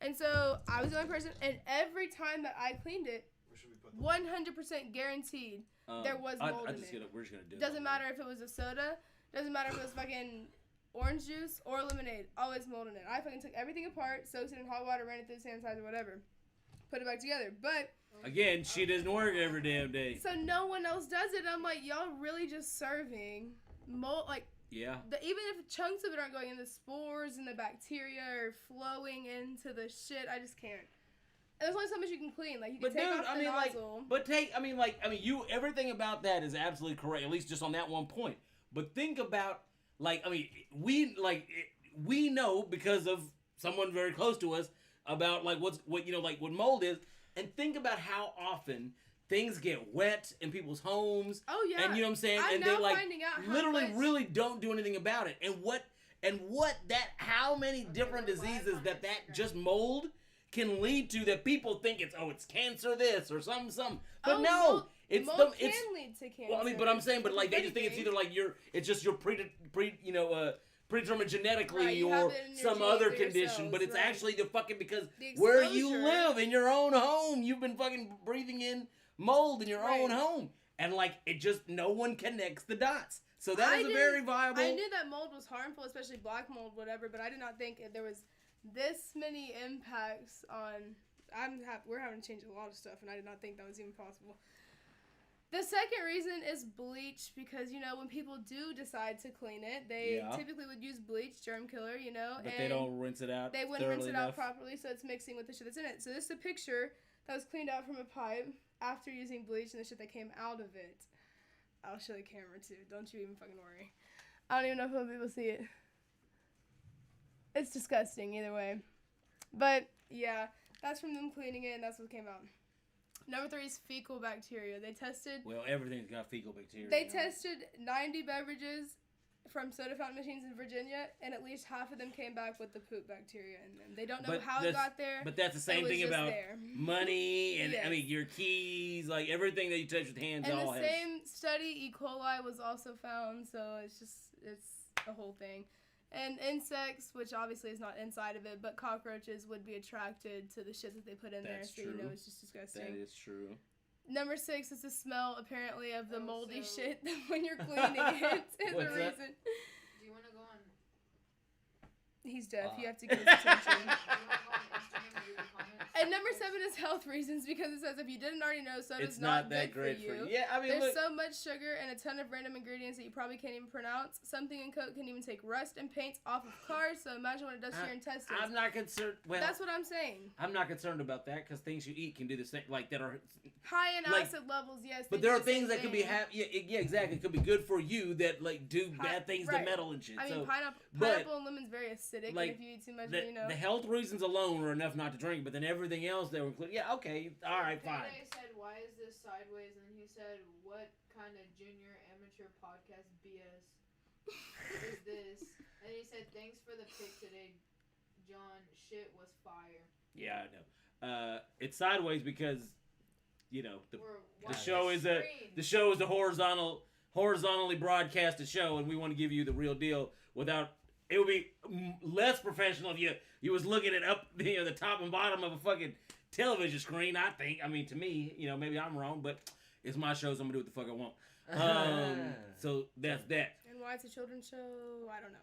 And so I was the only person. And every time that I cleaned it, Where should we put 100% guaranteed. there was mold in it. We're just gonna do. Doesn't matter if it was a soda. Doesn't matter if it was fucking orange juice or lemonade. Always mold in it. I fucking took everything apart, soaked it in hot water, ran it through the sanitizer, whatever. Put it back together. But Again, she doesn't work every damn day. so no one else does it. I'm like, y'all really just serving mold? Like Yeah. Even if chunks of it aren't going in, the spores and the bacteria are flowing into the shit. I just can't. And there's only so much you can clean. Like, you can But take dude, off the nozzle. you everything about that is absolutely correct. At least just on that one point. But think about we know because of someone very close to us about like what mold is, and think about how often things get wet in people's homes. Oh yeah. And you know what I'm saying? I'm and now they like finding out how literally much... really don't do anything about it. How many different diseases that just mold can lead to that people think it's cancer this or something. But no, mold it's can lead to cancer. Well, I mean, but I'm saying, but like they just think it's either like it's just your predetermined genetically Right, you have or it in your some genes other or your condition, cells, but it's right. actually the fucking because The where you exposure. live in your own home, you've been fucking breathing in mold in your Right. own home, and like it just no one connects the dots. So that I is a didn't- very viable. I knew that mold was harmful, especially black mold, whatever, but I did not think there was this many impacts on... We're having to change a lot of stuff, and I did not think that was even possible. The second reason is bleach, because, when people do decide to clean it, they Yeah. typically would use bleach, germ killer, but and they don't rinse it out. they wouldn't rinse thoroughly it out enough. properly, so it's mixing with the shit that's in it. So this is a picture that was cleaned out from a pipe after using bleach and the shit that came out of it. I'll show the camera too. Don't you even fucking worry. I don't even know if other people see it. It's disgusting either way. But yeah, that's from them cleaning it and that's what came out. Number 3 is fecal bacteria. They tested Well, everything's got fecal bacteria. They now. tested 90 beverages from soda fountain machines in Virginia, and at least half of them came back with the poop bacteria in them. They don't know But how it that's- got there. But that's the It same was thing just about there. money and Yes. your keys, like everything that you touch with hands. And all the has. same study, E. coli was also found, so it's a whole thing. And insects, which obviously is not inside of it, but cockroaches would be attracted to the shit that they put in That's there, so true. it's just disgusting. That is true. Number 6 is the smell, apparently, of the moldy so- shit when you're cleaning it. Is What's the that? reason. Do you want to go on? He's deaf. You Ah. have to get his attention. Do you want to go on Instagram and read the comments? And number 7 is health reasons, because it says if you didn't already know, soda's It's not that good great for you. Yeah, I mean, There's look, so much sugar and a ton of random ingredients that you probably can't even pronounce. Something in Coke can even take rust and paints off of cars, so imagine what it does to your intestines. I'm not concerned. Well, That's what I'm saying. I'm not concerned about that because things you eat can do the same, like that are. High in Like- acid levels, yes. But they there do are the same things that could be thing. yeah, exactly. It could be good for you that like do bad things right. to metal and shit. I mean, so pineapple and lemon's very acidic, like, and if you eat too much, the health reasons alone are enough not to drink. But then everything else they were included. Yeah, okay, all right, fine. Payday said, "Why is this sideways?" And he said, "What kind of junior amateur podcast BS is this?" And he said, "Thanks for the pic today, John. Shit was fire." Yeah, I know. It's sideways because the We're the watching show is a screen. the show is a horizontally broadcasted show, and we want to give you the real deal without. It would be less professional if you was looking at up the top and bottom of a fucking television screen. I think. I mean, to me, maybe I'm wrong, but it's my show, so I'm gonna do what the fuck I want. So that's that. And why it's a children's show, I don't know.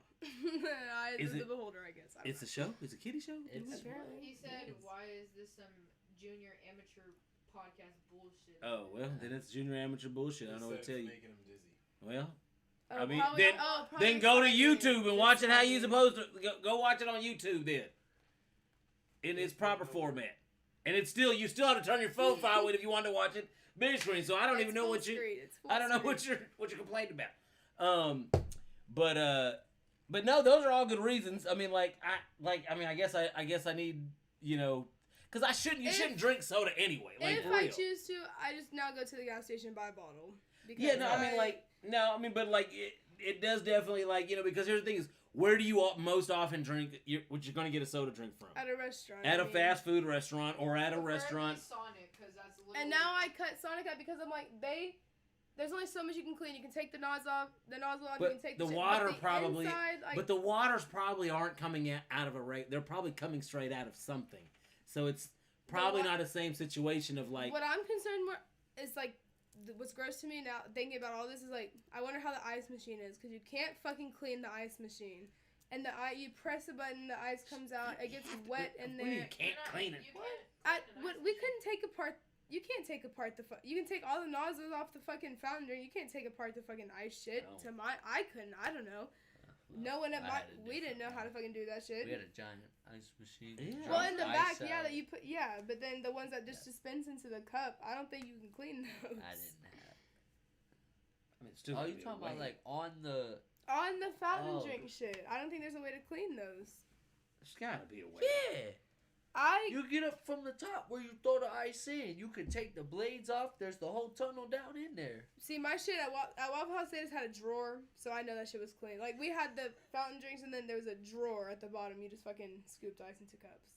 Is The it- beholder, I guess. I don't It's a show. It's a kiddie show. It's Apparently. He said, It's- "Why is this some junior amateur podcast bullshit?" Oh well, then it's junior amateur bullshit. I don't know what to tell you. Making him dizzy. Well, Oh, I mean, probably- then- probably then go to excited. YouTube and watch it how you Excited. supposed to. Go watch it on YouTube then. In its proper format, and you still have to turn your phone file with if you want to watch it big screen. So I don't even It's know full what you. screen. It's full I don't know screen. what you're complaining about. But no, those are all good reasons. I mean, I guess I need, because you shouldn't drink soda anyway. Like If for I real. choose to, I just now go to the gas station and buy a bottle. Because Yeah, but it does definitely because here's the thing is, where do you most often drink? What you're gonna get a soda drink from? at a restaurant. At I a mean. fast food restaurant or at a Preferably restaurant. Sonic, because that's literally. And now I cut Sonic out because I'm like there's only so much you can clean. You can take the nozzle off. You But can take the shit, water but the probably- inside, But the waters probably aren't coming out of a rate. They're probably coming straight out of something. So it's probably not the same situation of like. what I'm concerned more is what's gross to me now thinking about all this is I wonder how the ice machine is, because you can't fucking clean the ice machine, and you press a button, the ice comes out, it gets wet in What do you there. can't clean it. You can't clean an ice We machine. couldn't take apart You can't take apart you can take all the nozzles off the fucking fountain drink. You can't take apart the fucking ice shit. No. I couldn't. I don't know. No one at I my had a we didn't know how to different fucking do that shit. We had a giant ice machine. Yeah. Well, in the Ice back, yeah, out. that you put, yeah, but then the ones that just dispense into the cup, I don't think you can clean those. I didn't have. I mean, it's still Oh, gonna you be talking a about way. like on the? On the fountain Oh. drink shit, I don't think there's a way to clean those. There's gotta be a way. Yeah. I You get up from the top where you throw the ice in. You can take the blades off. There's the whole tunnel down in there. see my shit at Waffle House. They just had a drawer, so I know that shit was clean. Like we had the fountain drinks, and then there was a drawer at the bottom. You just fucking scooped ice into cups.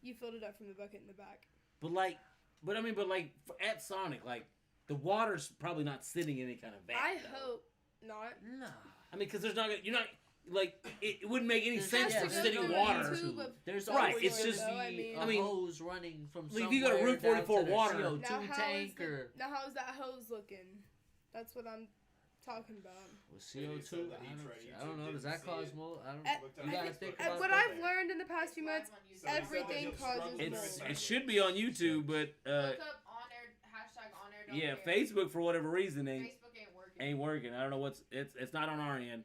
You filled it up from the bucket in the back. But at Sonic, like the water's probably not sitting in any kind of vat. I though. hope not. Nah. I mean, because there's not. You're not like it wouldn't make any There's- sense has for to go sitting through a water. tube of There's Right, always it's gonna just- be I mean- a I mean, hose running from if you go to somewhere Route 44 down to the water- CO2 Now how is tank the- or Now how's that hose looking? That's what I'm talking about. with Maybe CO2. so that I he don't, tried I don't know. YouTube, Does that didn't see cause it. more? I don't. At- Looked up You on gotta Facebook. think And about what that. I've learned in the past few months, So he said everything that causes struggle It's with it should be on YouTube, but Look up on air, hashtag on air. Don't yeah, care. Facebook for whatever reason ain't Facebook ain't working. ain't working. I don't know what's it's not on our end,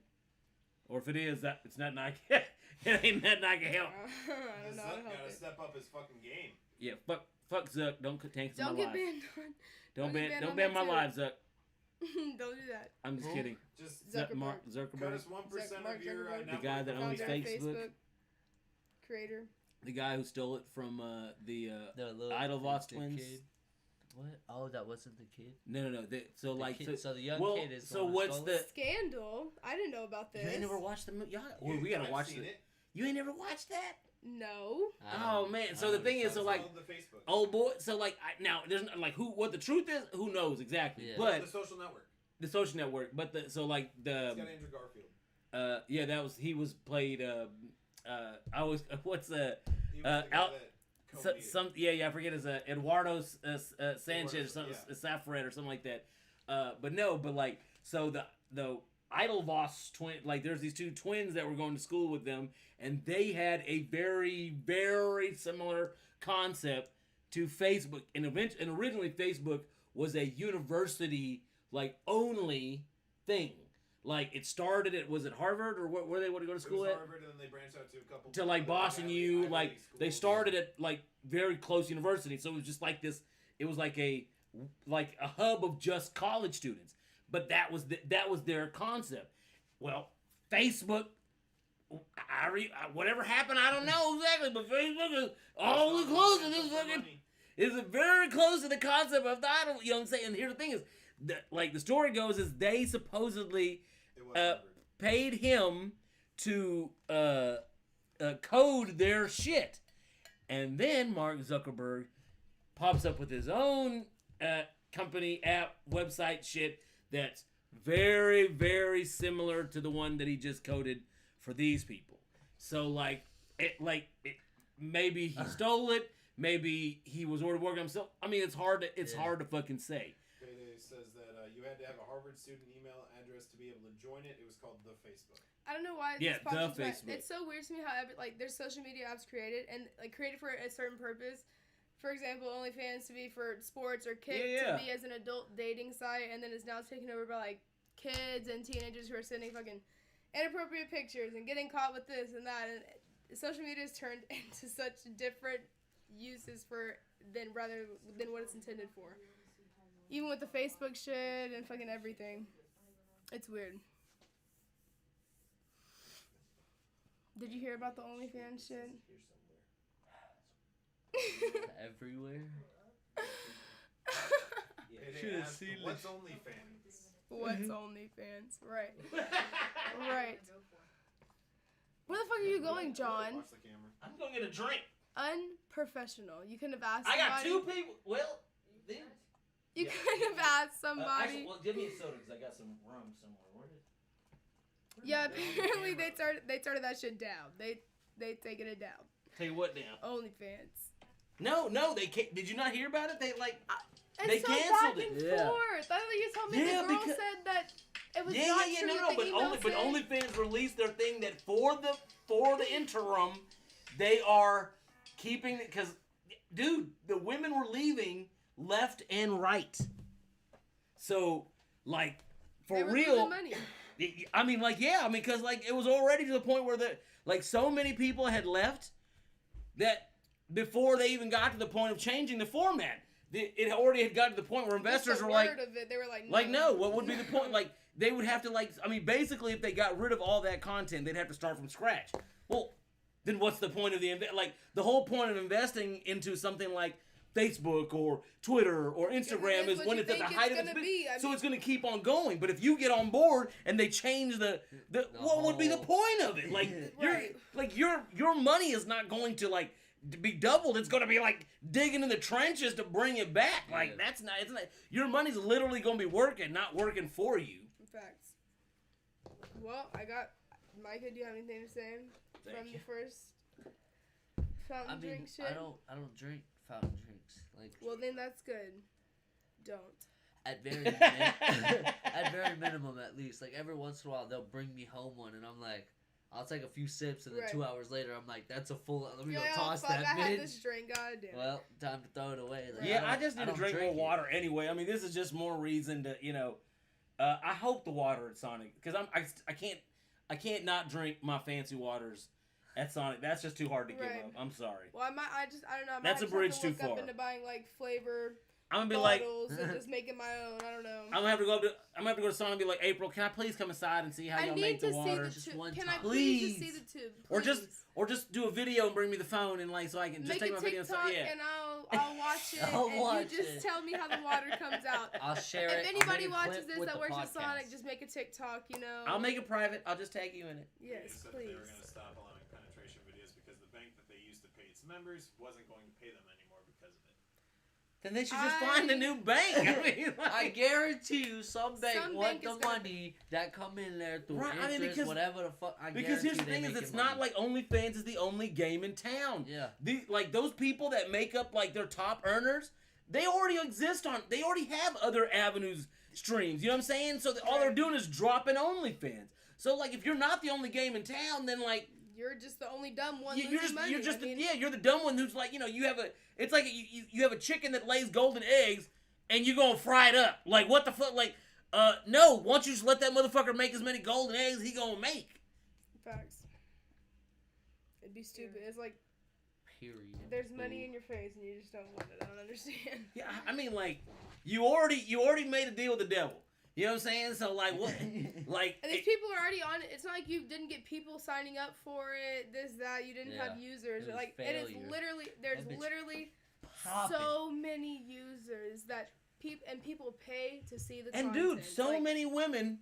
or if it is, that it's not Nike. It ain't nothing I can help. I don't know how to Zuck help gotta it. step up his fucking game. Yeah, fuck Zuck. Don't tank Don't my get life. banned on. Don't don't get ban banned don't on ban that my too. life, Zuck. Don't do that. I'm just Who? kidding. Just Zuckerberg. cut Zuckerberg, us 1% Mark of your Zuckerberg. The net guy worth. that owns Founder of Facebook. Creator. the guy who stole it from the The little Idlevoss the twins. kid. What? Oh, that wasn't the kid. No. So The like kid, so the young well, kid is. the so one who what's stole the? it? Scandal. I didn't know about this. You ain't never watched the movie? Y'all, well, You- we gotta I've watch seen it. it. You ain't never watched that? No. I don't Oh know. man! I So the don't thing know. is, so like, Follow the Facebook. oh boy, so like now there's like who what the truth is, who knows exactly? Yeah. But The Social Network. the Social Network, but the so like It's the got Andrew Garfield. yeah that was he was played I was what's He was the guy Al- that so, co-made it. some yeah I forget his Eduardo Sanchez or something yeah. Safred or something like that. But no, but like so the Idlevoss twin, like there's these two twins that were going to school with them, and they had a very very similar concept to Facebook, and originally Facebook was a university like only thing. Like it started at was it Harvard or where they want to go to It school was at? Harvard, and then they branched out to a couple. To like other Boston Ivy U, League like they schools. started at like very close university, so it was just like this. It was like a hub of just college students, but that was their concept. Well, Facebook, whatever happened, I don't know exactly, but Facebook is all the close to this fucking. Is very close to the concept of the idol. You know what I'm saying? And here the thing is, like the story goes, is they supposedly It was uh, Harvard. paid him to code their shit, and then Mark Zuckerberg pops up with his own company app website shit that's very very similar to the one that he just coded for these people. So maybe he stole it, maybe he was already working himself. I mean, it's hard to fucking say. Payday says that you had to have a Harvard student email address to be able to join it. It was called the Facebook. I don't know why. Yeah, this pops the into my- Facebook. It's so weird to me how there's social media apps created and like created for a certain purpose. For example, OnlyFans to be for sports or Kick Yeah. to be as an adult dating site, and then it's now taken over by like kids and teenagers who are sending fucking inappropriate pictures and getting caught with this and that. And social media has turned into such different uses than what it's intended for. Even with the Facebook shit and fucking everything, it's weird. Did you hear about the OnlyFans shit? Everywhere. Payday Should've asked, seen what's this. OnlyFans? What's OnlyFans? Right. Right. Where the fuck are you going, John? Watch the camera. I'm gonna get a drink. Unprofessional. You couldn't have asked I got somebody. two people. Well, then. You Yeah. couldn't have asked somebody. Actually, well, give me a soda because I got some rum somewhere. Where did? Yeah, Down the apparently camera. they started that shit down. They taking it down. Tell you what, now. OnlyFans. No, they can't. Did you not hear about it? They like. It's They so canceled back it. and Yeah. forth. I thought you told me Yeah, the girl because- said that it was Yeah, not yeah, true no, what the email but said. OnlyFans released their thing that for the interim, they are keeping it because, dude, the women were leaving left and right. So, like, for They were real, losing money. I mean, like, yeah, I mean, because, like, it was already to the point where, like, so many people had left that before they even got to the point of changing the format, it already had got to the point where investors Just the were like, word of it, they were like, no, what would be the point? Like, they would have to, like, I mean, basically, if they got rid of all that content, they'd have to start from scratch. Well, then what's the point of like, the whole point of investing into something like Facebook or Twitter or Instagram Because is when it's at the height of its gonna business. be. I So mean- it's going to keep on going. But if you get on board and they change the what would be the whole- point of it? Like, Right. your money is not going to, like, to be doubled. It's going to be like digging in the trenches to bring it back. Like, Yeah. it's not, your money's literally going to be working, not working for you. Facts. Well, I got Micah. Do you have anything to say Thank from you. the first fountain I mean, drink shit? I don't drink fountain drinks. Like Well, then that's good. Don't. at very minimum, at least. Like every once in a while, they'll bring me home one, and I'm like, I'll take a few sips, and then Right. 2 hours later, I'm like, that's a full. Let me You're go like, toss oh, fuck, that I had this bitch. drink. God damn. Well, time to throw it away. Like, Yeah, I don't- just need to don't drink more it. water anyway. I mean, this is just more reason to, you know. I hope the water at Sonic, because I can't not drink my fancy waters at Sonic. That's just too hard to give Right. up. I'm sorry. Well, I don't know. I might That's a just have bridge to too look up far. into buying like flavor I'm gonna be like, bottles and just making my own. I don't know. I'm gonna have to go to Sonic and be like, April, can I please come inside and see how I y'all need make to the water? see Just the tube. one Can I time. please just see Please. the tube? Or just Please. or just do a video and bring me the phone and like so I can just Make take a my video and TikTok stuff. Yeah. and I'll watch it I'll and watch you just it. tell me how the water comes out. I'll share If it. I'll anybody make a watches clip this with that the works at podcast. Sonic, just make a TikTok, you know. I'll make it private. I'll just tag you in it. They Yes, said that please. they were going to stop allowing penetration videos because the bank that they used to pay its members wasn't going to pay them anymore because of it. Then they should just find a new bank. I mean, I like, guarantee you, some bank Some want bank the is gonna- money that come in there through Right, I mean, interest, because- whatever the fuck. I because here's the guarantee thing they is, it's making not money. like OnlyFans is the only game in town. Yeah. Like those people that make up like their top earners, they already exist on. They already have other avenues, streams. You know what I'm saying? So all they're Right. doing is dropping OnlyFans. So like, if you're not the only game in town, then like You're just the only dumb one you're losing just money. you're just I mean, you're the dumb one who's like, you know, you have a it's like you have a chicken that lays golden eggs and you gonna fry it up. Like what the fuck? Like no. Once you just let that motherfucker make as many golden eggs he gonna make. Facts. It'd be stupid. It's like Period. there's money in your face and you just don't want it. I don't understand. Yeah, I mean, like, you already made a deal with the devil. You know what I'm saying? So, like, what? Like, And these people are already on it. It's not like you didn't get people signing up for it, this, that. You didn't have users. It was Like, it is failure. literally, there's That bitch literally popping. so many users that people pay to see the And content. dude, so Like, many women.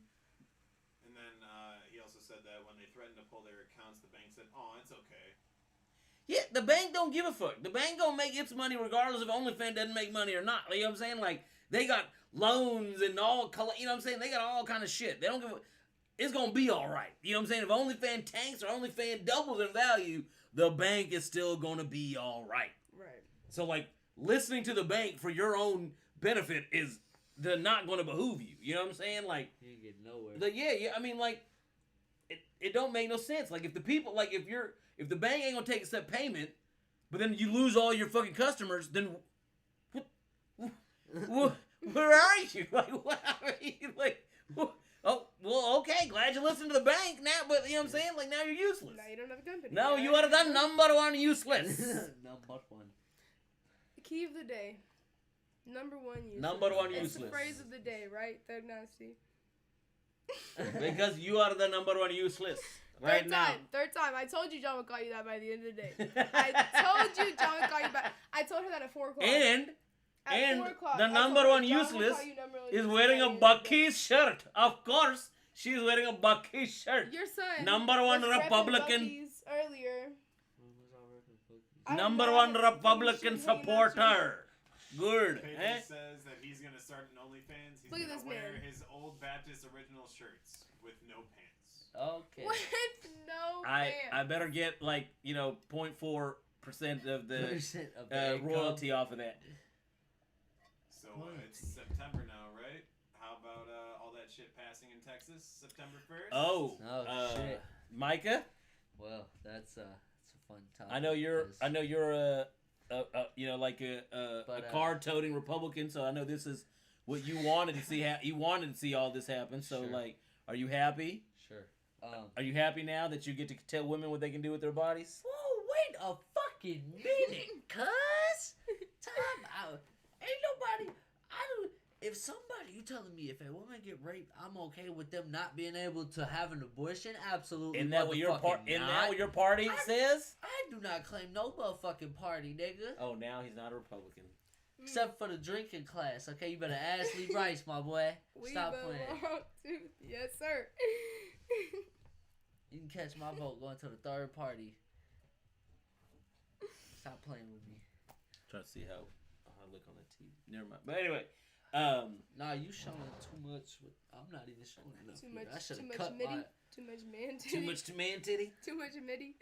And then he also said that when they threatened to pull their accounts, the bank said, "Oh, it's okay." Yeah, the bank don't give a fuck. The bank gonna make its money regardless if OnlyFans doesn't make money or not. You know what I'm saying? Like, they got loans and all color. You know what I'm saying? They got all kind of shit. They don't give a. It's gonna be all right. You know what I'm saying? If OnlyFans tanks or OnlyFans doubles in value, the bank is still gonna be all right. Right. So, like, listening to the bank for your own benefit is not going to behoove you. You know what I'm saying? Like, You ain't getting nowhere. yeah. I mean, like, it don't make no sense. Like, if the people, like, if the bank ain't gonna take a set payment, but then you lose all your fucking customers, then where are you? Like, what are you? Like, oh, well, okay. Glad you listened to the bank now, but you know what I'm saying? Like, now you're useless. Now you don't have a company. No, right? you are the number one useless. Number one. Key of the day. Number one useless. Number one It's useless. the phrase of the day, right? Third Nasty. Because you are the number one useless right Third now. time. Third time. I told you John would call you that by the end of the day. I told you John would call you back. I told her that at 4 o'clock. And At 4 o'clock, the I told number her one John would useless call you number one is useless wearing by a the end of the day. Bucky's shirt. Of course, she's wearing a Bucky's shirt. Your son. Number one was repping Republican. Buc-ee's earlier. I don't Number know. one She Republican was hanging out supporter. Good. Paige Eh? says that he's gonna start an OnlyFans. He's Look at gonna this wear man. his old Baptist original shirts with no pants. Okay. With no I pants. better get like 0.4% of the Percent of the income. royalty off of that. So it's September now, right? How about all that shit passing in Texas, September 1st? Oh, Oh, shit. Micah, Well, that's a fun topic. I know you're a like a But, card-toting Republican. So I know this is what you wanted to see. You wanted to see all this happen. So Sure. like, are you happy? Sure. Are you happy now that you get to tell women what they can do with their bodies? Whoa, wait a fucking minute, cuz. Time out. Ain't nobody. If somebody, you telling me if a woman get raped, I'm okay with them not being able to have an abortion? Absolutely. Isn't that what your party I- says? I do not claim no motherfucking party, nigga. Oh, now he's not a Republican. Except for the drinking class, okay? You better ask Lee Rice, my boy. We Stop belong playing. to yes, sir. You can catch my vote going to the third party. Stop playing with me. Trying to see how I look on the TV. Never mind. But anyway, Nah, you showing too much. I'm not even showing enough. Too here. much. I should Too have much cut midi. my. Too much man titty. too much to man titty. Too much midi.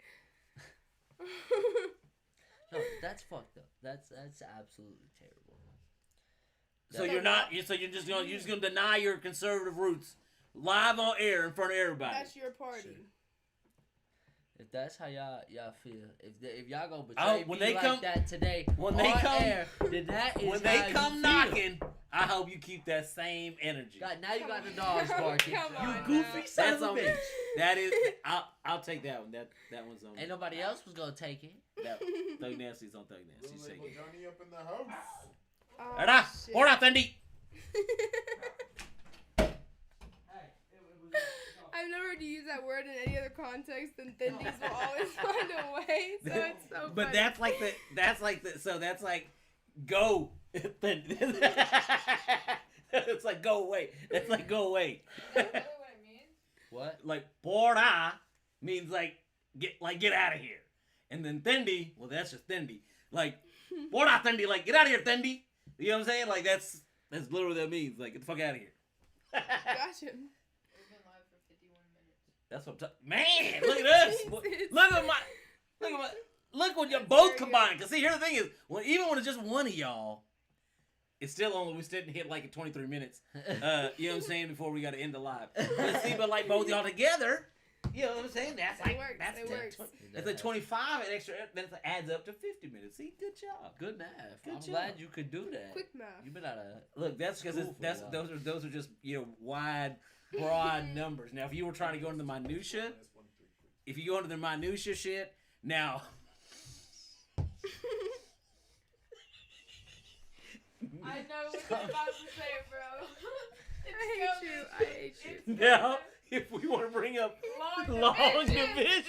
No, that's fucked up. That's absolutely terrible. So you're not. So you're just gonna deny your conservative roots live on air in front of everybody. That's your party. Sure. If that's how y'all feel, if y'all gonna Oh, betray when me they like come- that today when on they come- air, then that is When how they you come feel. knocking, I hope you keep that same energy. God, now you Come got the on. dogs barking. Come You on goofy now. son That's of on a me. bitch. That is. I'll take that one. That one's on me. Ain't nobody else was gonna take it. That Thug Nasty's on Thug Nasty. Little Shake label it. Johnny up in the house. Oh, Ora, shit. ora, Fendi. I've never heard you use that word in any other context than Thindies will always find a way. So it's so But funny. that's like so that's like go. It's like go away. That's like go away. Is that really what it means? What? Like pora means like get out of here. And then Thendi, well that's just Thendi. Like pora Thendi, like get out of here, Thendi. You know what I'm saying? Like that's literally what that means. Like get the fuck out of here. Gotcha. We've been live for 51 minutes. That's what I'm talking. Man, look at us. Look what you both very combined. Cause see, here's the thing is, even when it's just one of y'all, it's still we still hit like at 23 minutes. You know what I'm saying? Before we got to end the live. But see, but like both y'all together, you know what I'm saying? That's It like works, that's it works. It's like 25 and extra. Then it adds up to 50 minutes. See, good job. Good math. Good I'm job. glad you could do that. Quick math. You been out of. Look, that's because Cool for that's y'all. those are just wide, broad numbers. Now, if you were trying to go into the minutia. If you go into the minutia shit, now I know what you're about to say, bro. I hate you. now if we want to bring up long division, in this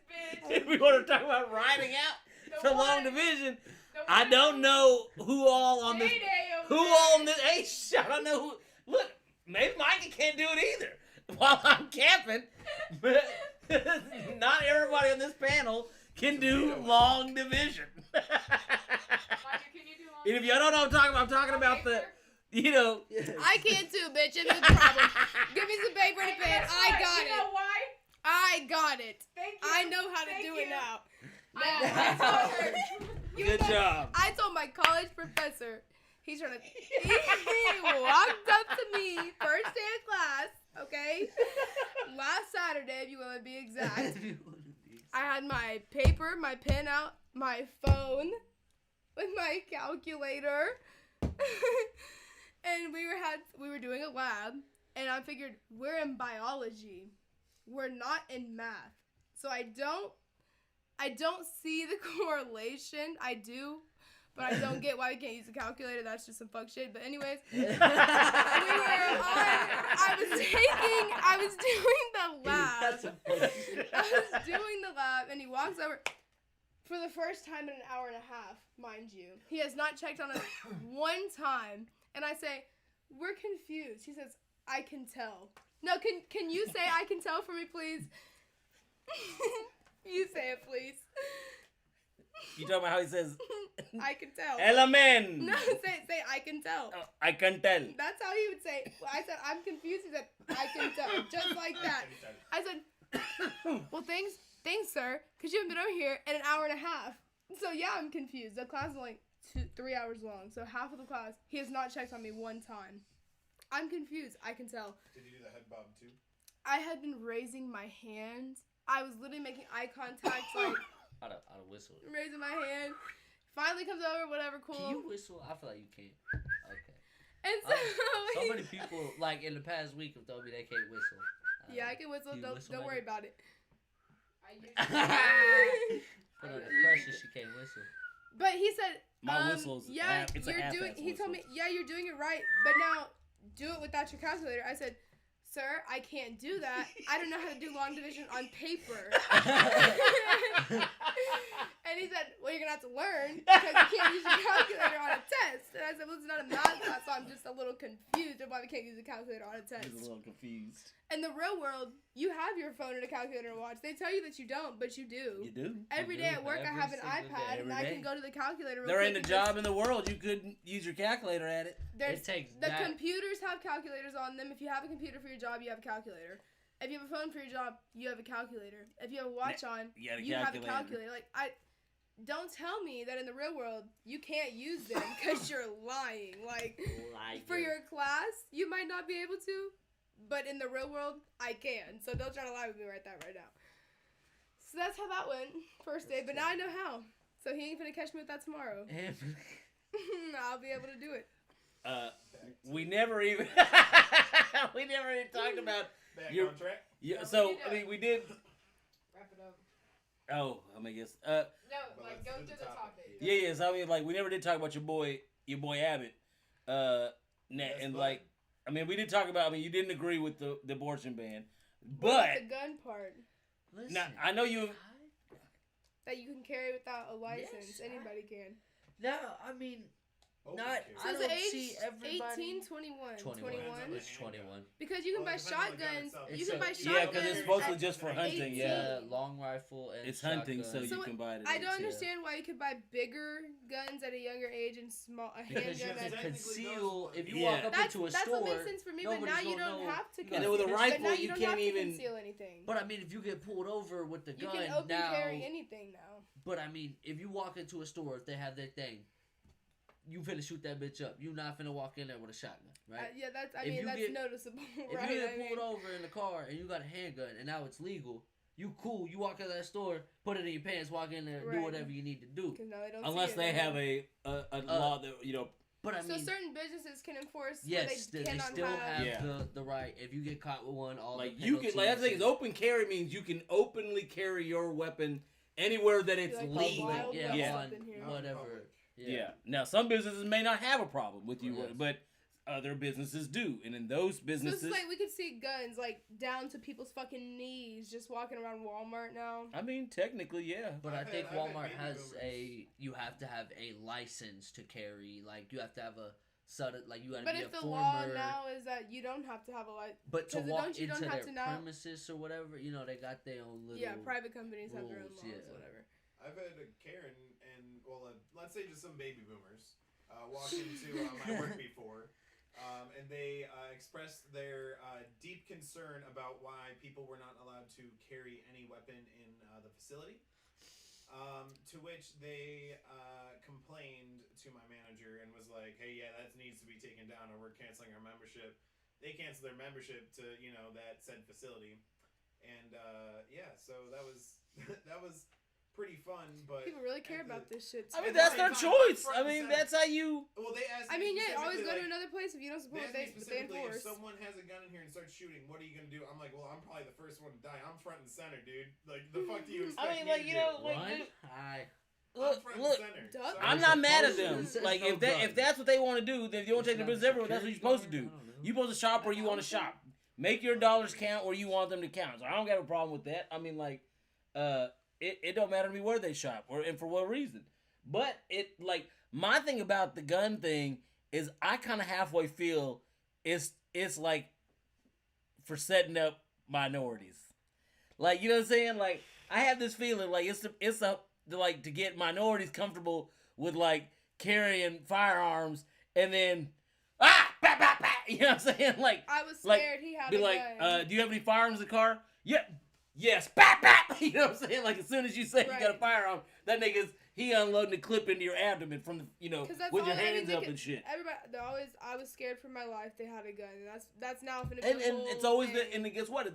bitch. if we want to talk about riding out The to long one- division, the I one don't know who all on this, Day-Day who over all there. on this. Hey, I don't know who. Look, maybe Mikey can't do it either. While I'm camping, but not everybody on this panel can do long division. Micah, can you do long And if y'all don't know what I'm talking about the, you know. I can too, bitch. It's a problem. Give me some paper and a pen. Guess I what? got You know it. why? I got it. Thank you. I know how to Thank do you. it now. I told her. Good job. I told my college professor. He's trying to. He walked up to me first day of class. Okay, last Saturday, if you want to be exact. I had my paper, my pen out, my phone, with my calculator, and we were doing a lab, and I figured we're in biology, we're not in math, so I don't see the correlation. I do, but I don't get why we can't use a calculator. That's just some fuck shit. But anyways, I was doing the lab. That's a bullshit. I was doing the lab, and he walks over for the first time in an hour and a half, mind you. He has not checked on us one time, and I say, "We're confused." He says, "I can tell." No, can you say "I can tell" for me, please? You say it, please. You talking about how he says, I can tell. "Element"? No, say "I can tell." Oh, I can tell. That's how he would say it. Well, I said, "I'm confused." He said, "I can tell," just like that. I said, "Well, thanks, sir, because you haven't been over here in an hour and a half." So yeah, I'm confused. The class is only 3 hours long, so half of the class he has not checked on me one time. I'm confused. I can tell. Did you do the head bob too? I had been raising my hand. I was literally making eye contact, like I'd have whistled. raising my hand Finally comes over, whatever, cool. Can you whistle? I feel like you can't. Okay. And so, So many people, like in the past week, have told me they can't whistle. yeah, I can whistle. Can you Don't, whistle, don't worry about it. I usually Put under pressure, she can't whistle. But he said, My whistle's yeah, it's a you're doing. half-ass He told me, whistle. yeah, you're doing it right, but now do it without your calculator. I said, sir, I can't do that. I don't know how to do long division on paper. And he said, well, you're gonna have to learn because you can't use your calculator on a test. And I said, well, it's not a math class, so I'm just a little confused of why we can't use a calculator on a test. He's a little confused. In the real world, you have your phone and a calculator to watch. They tell you that you don't, but you do. You do. Every You day do. at work, I Every have an single iPad, day. and Every I day. can go to the calculator. Real There quick ain't a and job in the world you couldn't use your calculator at it. There's It takes the that. computers have calculators on them. If you have a computer for your job, you have a calculator. If you have a phone for your job, you have a calculator. If you have a watch on, You got a you have a calculator. calculator. Like don't tell me that in the real world you can't use them because you're lying. Like for your class, you might not be able to, but in the real world, I can. So don't try to lie with me right now. So that's how that went first day. But now I know how. So he ain't gonna catch me with that tomorrow. I'll be able to do it. We never even talked about. Back You're- on track. Yeah. So I mean, we did. wrap it up. Oh, I mean, yes. No, But like let's go do to the the topic. topic. Yeah. So I mean, like, we never did talk about your boy Abbott. Yes, And but- like, I mean, we did talk about. I mean, you didn't agree with the abortion ban, What but about the gun part Listen, now I know you. that you can carry without a license. Yes, Anybody can. Now, I mean, Open not. carry. So I is don't the age see everybody. 18, 21? 21. 21? It's 21. Because you can Well, buy it depends on the gun shotguns. itself. You It's can a- buy yeah, shotguns. 'cause it's supposed to at just for hunting, 18. yeah. Long rifle and It's hunting, so shotgun. you can buy it. I don't Yeah. understand why you could buy bigger guns at a younger age and a Because you handgun can at Technically, conceal. those- If you Yeah. walk up That's into a what store. makes sense for me, but now nobody's you gonna don't know. have to You conceal. gotta with a finish- rifle, but now you don't can't have to even- conceal anything. But I mean, if you get pulled over with the You gun can open now. carry anything now. But I mean, if you walk into a store, if they have their thing, you finna shoot that bitch up. You not finna walk in there with a shotgun, right? Yeah, that's. I If mean, you that's get- noticeable, If right? you I get mean, pulled over in the car and you got a handgun and now it's legal, you cool. You walk into that store, put it in your pants, walk in there, Right. do whatever you need to do. 'cause now they don't Unless see it they no have more. a law that But I So mean, certain businesses can enforce. yes, where they cannot still have Yeah. the right. If you get caught with one, all like the you can. Like that's the thing is penalties open carry means you can openly carry your weapon anywhere that it's Like, legal. wild yeah, Yeah. west up in on here. Not in whatever. public. Yeah. Now some businesses may not have a problem with you, Yes. but other businesses do, and in those So businesses, it's like we could see guns like down to people's fucking knees just walking around Walmart now. I mean, technically, yeah. But I've I think had Walmart baby has boomers. you have to have a license to carry. Like you have to have a sudden, like you got to But be if a the law former. now is that you don't have to have a license. But to Because walk don't you into don't have their to now- premises or whatever, you know, they got their own little. Yeah, private companies have their own rules, laws, yeah. whatever. I've had a Karen and let's say just some baby boomers walk into my work before, and they expressed their deep concern about why people were not allowed to carry any weapon in the facility. To which they complained to my manager and was like, "Hey, yeah, that needs to be taken down, or we're canceling our membership." They canceled their membership to that said facility, and yeah, so that was that was pretty fun. But People really care at about the- this shit. I mean, too. that's their Front choice. and I mean, center. that's how you. Well, they asked. I me mean, yeah, always specifically, go to like, another place if you don't They support. asked me They specifically, if enforce. someone has a gun in here and starts shooting, what are you gonna do? I'm like, well, I'm probably the first one to die. I'm front and center, dude. Like, the fuck do you expect I mean, me like to you do? know, like Run, dude, hide. I'm look, front look. and center. Duck. So- I'm not mad at supposed them. to. Says Like no if gun. that's what they want to do, then if you want to take the It's not business everywhere, that's what you're supposed to security do. guard? I don't know. You're supposed to shop where you want to shop. Make your dollars count where you want them to count. So I don't have a problem with that. I mean, like, it don't matter to me where they shop or and for what reason. But it like my thing about the gun thing is I kind of halfway feel it's like for setting up minorities. Like, you know what I'm saying? Like I have this feeling like it's a like to get minorities comfortable with like carrying firearms and then bah, bah, bah. You know what I'm saying? Like I was like, scared he had be a like, gun. do you have any firearms in the car? Yep. Yes. Bah, bah. You know what I'm saying? Like as soon as you say you got a Right. firearm, that nigga's he unloading the clip into your abdomen from the 'Cause that's with your all- I mean, hands they up could- and shit. Everybody, I was scared for my life. They had a gun, and that's now gonna be And a whole it's always thing. and guess what?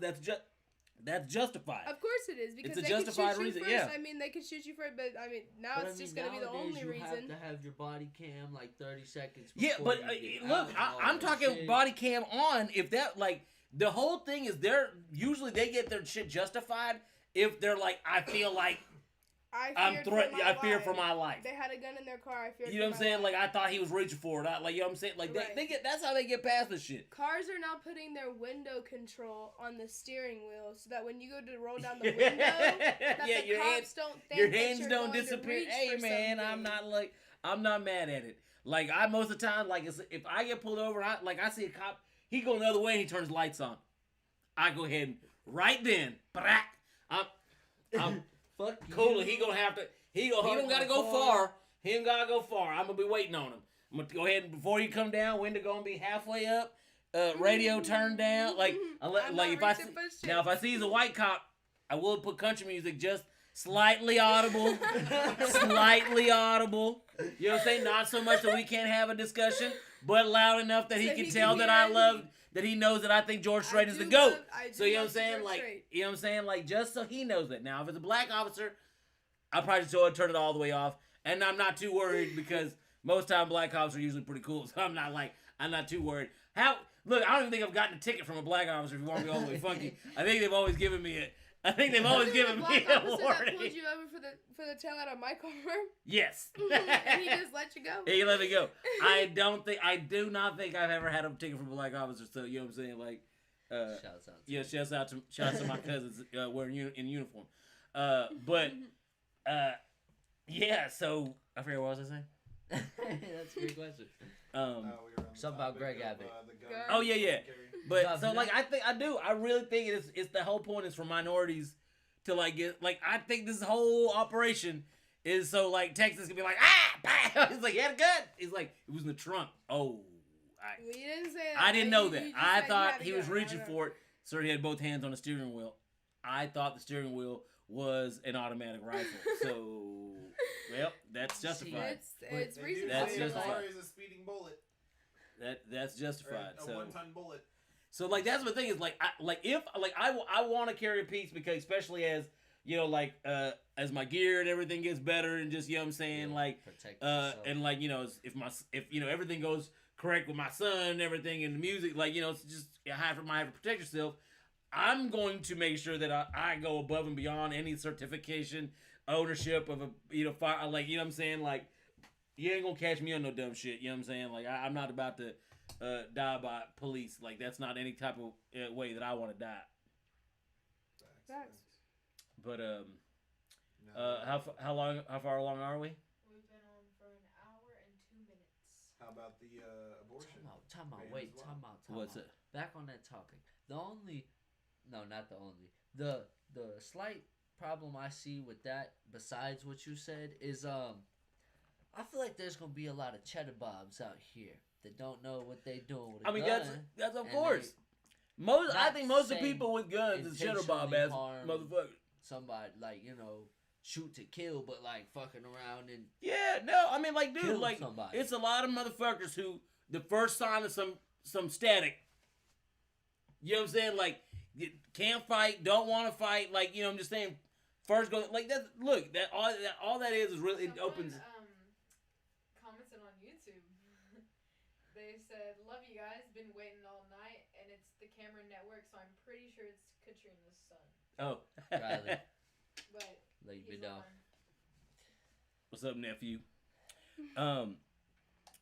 That's justified. Of course it is, because It's a they could justified shoot you reason, first. yeah. I mean, they could shoot you first, but I mean, now But it's I mean, just gonna be the nowadays only you reason. have to have your body cam like 30 seconds. Yeah, before but you get look, out and all I'm that talking shit. body cam on. If that like the whole thing is, they're usually they get their shit justified if they're like, I feel like I fear for my life. They had a gun in their car. I feared. You know what I'm for my saying? life. Like I thought he was reaching for it. Like you know what I'm saying? Like Right. they get that's how they get past this shit. Cars are now putting their window control on the steering wheel, so that when you go to roll down the window, that Yeah, the your cops hands- don't think Your that hands you're don't going to disappear. reach Hey for man, something. I'm not mad at it. Like I most of the time, like if I get pulled over, I see a cop, he go the other way and he turns lights on. I go ahead and right then, I'm Fuck cool. you. He gonna have to. He don't gotta go far. He ain't gotta go far. I'm gonna be waiting on him. I'm gonna go ahead and before you come down, window gonna be halfway up, radio turned down. Like I'm like not if I reaching for shit. now if I see he's a white cop, I will put country music just slightly audible, slightly audible. You know what I'm saying? Not so much that we can't have a discussion, but loud enough that he So can he tell can that hear I it. love. That he knows that I think George Strait is the do GOAT. love- I So do you know what I'm love saying? George Like Strait. you know what I'm saying? Like just so he knows that. Now if it's a black officer, I probably just turn it all the way off. And I'm not too worried because most time black cops are usually pretty cool. So I'm not too worried. Look, I don't even think I've gotten a ticket from a black officer if you want to be all the way funky. I think they've always given me Wasn't there a black a officer that pulled warning. you over for the tail out of my car, Yes. and he just let you go. He let me go. I do not think I've ever had a ticket from a black officer. So you know what I'm saying? Like, Shouts out. yeah, shouts out to my cousins wearing in uniform. But yeah. So I forget what was I saying. That's a good question. We were on the Something about topic Greg of, Abbott. the gun Oh, yeah, yeah. carry. But Not so for like that. I really think it's the whole point is for minorities to like get like I think this whole operation is so like Texas can be like bah! He's like he had a gun. He's like it was in the trunk. Oh, Well, you didn't say that. I didn't know You that. just I said you thought had a he was gun. reaching I don't for it, so he had both hands on the steering wheel. I thought the steering wheel was an automatic rifle. So, well, that's justified. It's They do reasonable. That's say a justified. car is a speeding bullet. That's Or justified. a So, 1-ton bullet. so like that's the thing is like I want to carry a piece because especially as you know like as my gear and everything gets better and just you know what I'm saying like Protect yourself. and like you know if you know everything goes correct with my son and everything and the music like you know it's just you have to protect yourself. I'm going to make sure that I go above and beyond any certification ownership of a you know fire like you know what I'm saying like you ain't gonna catch me on no dumb shit. You know what I'm saying? Like I'm not about to die by police. Like that's not any type of way that I want to die. Facts. But No. how far along are we? We've been on for an hour and 2 minutes. How about the abortion? Time out. ban Wait, as well? time out. What's it? Back on that topic. Not the only. The slight problem I see with that, besides what you said, is I feel like there's gonna be a lot of cheddar bobs out here that don't know what they doing with a I mean gun. that's of and course. I not think most of the saying people with guns is cheddar bob intentionally ass harm motherfuckers. somebody like shoot to kill, but like fucking around and Yeah, no, I mean like dude, kill like somebody. it's a lot of motherfuckers who the first sign of some static. You know what I'm saying? Like you can't fight, don't want to fight. Like you know, I'm just saying. First go like that. Look, all that is really it Someone, opens. Commented on YouTube. They said, "Love you guys. Been waiting all night, and it's the Cameron Network, so I'm pretty sure it's Katrina's son." Oh, Riley. But Like he's been down. on. what's up, nephew?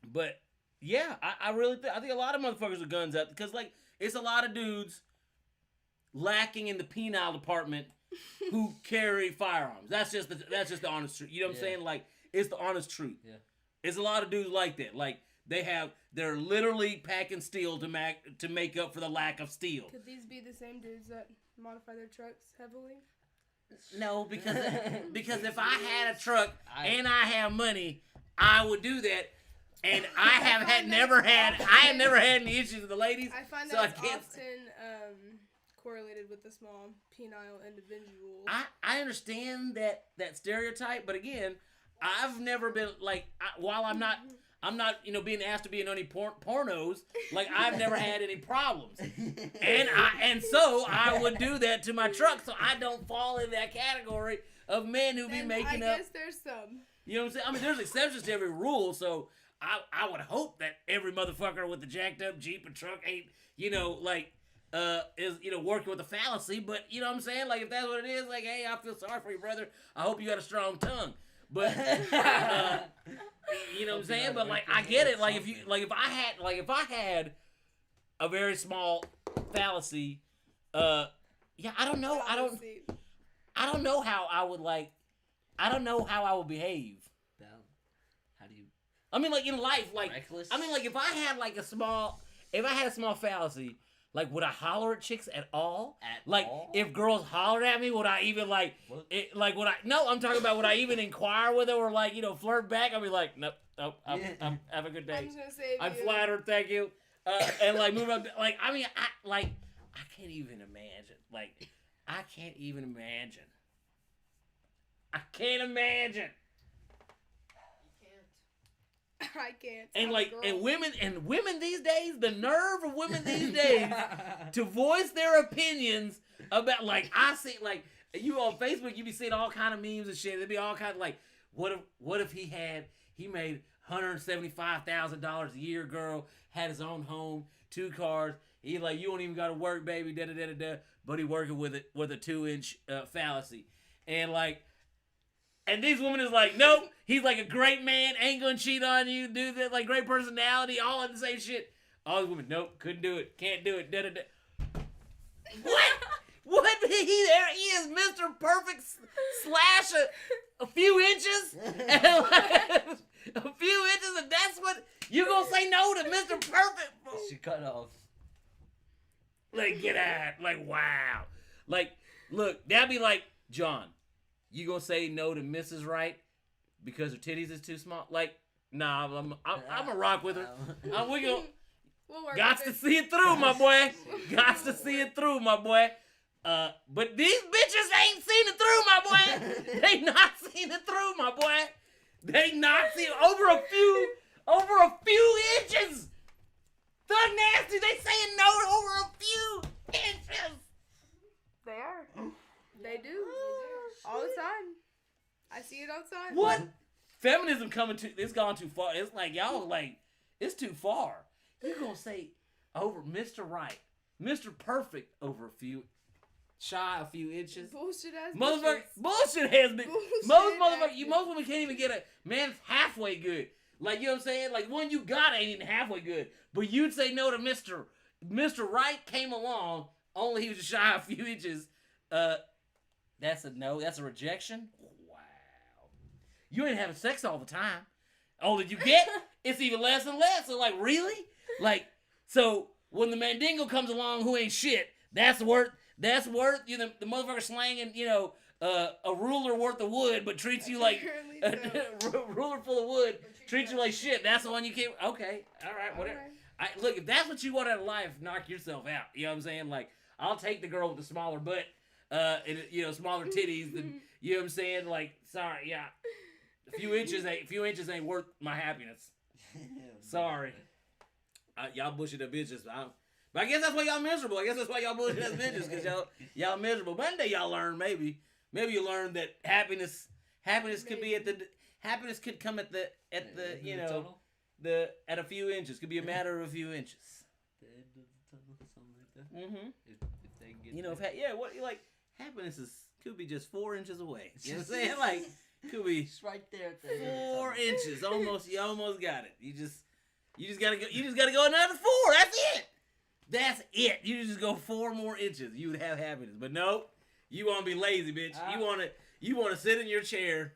But yeah, I really I think a lot of motherfuckers with guns out because like it's a lot of dudes lacking in the penile department who carry firearms. That's just the honest truth. You know what I'm Yeah. saying? Like it's the honest truth. Yeah. It's a lot of dudes like that. Like they're literally packing steel to make up for the lack of steel. Could these be the same dudes that modify their trucks heavily? No, because if I had a truck I- and I have money, I would do that. And I have find never that's had any issues with the ladies. I find So I that's can't- often correlated with the small penile individual. I understand that stereotype, but again, I've never been like while I'm I'm not, being asked to be in any pornos. Like, I've never had any problems. And so I would do that to my truck, so I don't fall in that category of men who be And making I up. guess there's some. You know what I'm saying? I mean, there's exceptions to every rule, so I would hope that every motherfucker with the jacked up Jeep and truck ain't, is, working with a fallacy, but, you know what I'm saying? Like, if that's what it is, like, hey, I feel sorry for you, brother. I hope you got a strong tongue. But, you know what I'm saying? But, like, I get it. Like, if I had a very small fallacy, I don't know. I don't know how I would, I don't know how I would behave. How do you? I mean, like, in life, like, Reckless? I mean, like, if I had a small fallacy, like, would I holler at chicks at all? All? If girls hollered at me, would I even, no, I'm talking about, would I even inquire with her or, flirt back? I'd be like, nope, have a good I'm day. just gonna say. I'm flattered, thank you. And, move up, I can't even imagine. Like, I can't even imagine. I can't imagine. I can't. And I'm a girl. and women these days, the nerve of women these days to voice their opinions about, like, I see, like, you on Facebook, you be seeing all kind of memes and shit. There'd be all kind of, like, what if he made $175,000 a year, girl, had his own home, 2 cars. He like, you don't even got to work, baby, da da da da da. But he working with a 2-inch fallacy, and these women is like, nope, he's like a great man, ain't gonna cheat on you, do that, like, great personality, all in the same shit. All these women, nope, couldn't do it, can't do it, da da da. What? What? He is Mr. Perfect slash a few inches, and a few inches, and that's what you gonna say no to Mr. Perfect? She cut off. Like, get out, like, wow, like, look, that'd be like, John, you gonna say no to Mrs. Right because her titties is too small? Like, nah, I'm gonna rock with her. We gonna We'll work got with to it. see it through, my boy. Got to see it through, my boy. But these bitches ain't seen it through, my boy. They not seen it through, my boy. They not seen over a few inches. Thug nasty. They saying no over a few inches. They are. They do. All the time. I see it all the time. What? Feminism it's gone too far. It's like, y'all, like, it's too far. You gonna say over Mr. Right, Mr. Perfect over a few inches? Bullshit ass Motherfucker, bitches. bullshit has been. Bullshit Most ass women can't even get a man halfway good. Like, you know what I'm saying? Like, one you got ain't even halfway good. But you'd say no to Mr. Right came along, only he was just shy a few inches. That's a no. That's a rejection. Wow. You ain't having sex all the time. Older you get, it's even less and less. So, like, really? Like, so when the mandingo comes along who ain't shit, that's worth, you know, the motherfucker slanging, a ruler worth of wood, but treats you like Apparently a ruler full of wood, treats you like shit. That's the one you can't. Okay, all right, whatever. Alright. Look, if that's what you want out of life, knock yourself out. You know what I'm saying? Like, I'll take the girl with the smaller butt, and smaller titties. Than, you know what I'm saying? Like, sorry, yeah, a few inches ain't worth my happiness. Sorry, y'all bullshit up bitches. But I guess that's why y'all miserable. I guess that's why y'all bullshit as bitches, because y'all miserable. One day y'all learn, maybe you learn that happiness could be happiness could come at the at a few inches. Could be a matter of a few inches. The end of the tunnel, something like that. Mm-hmm. If they can get Happiness could be just 4 inches away. You know what I'm saying? Like, could be it's right there at the end of the 4 tunnel. inches. You almost got it. You just gotta go another 4. That's it. That's it. You just go 4 more inches. You would have happiness. But no, you wanna be lazy, bitch. You wanna sit in your chair.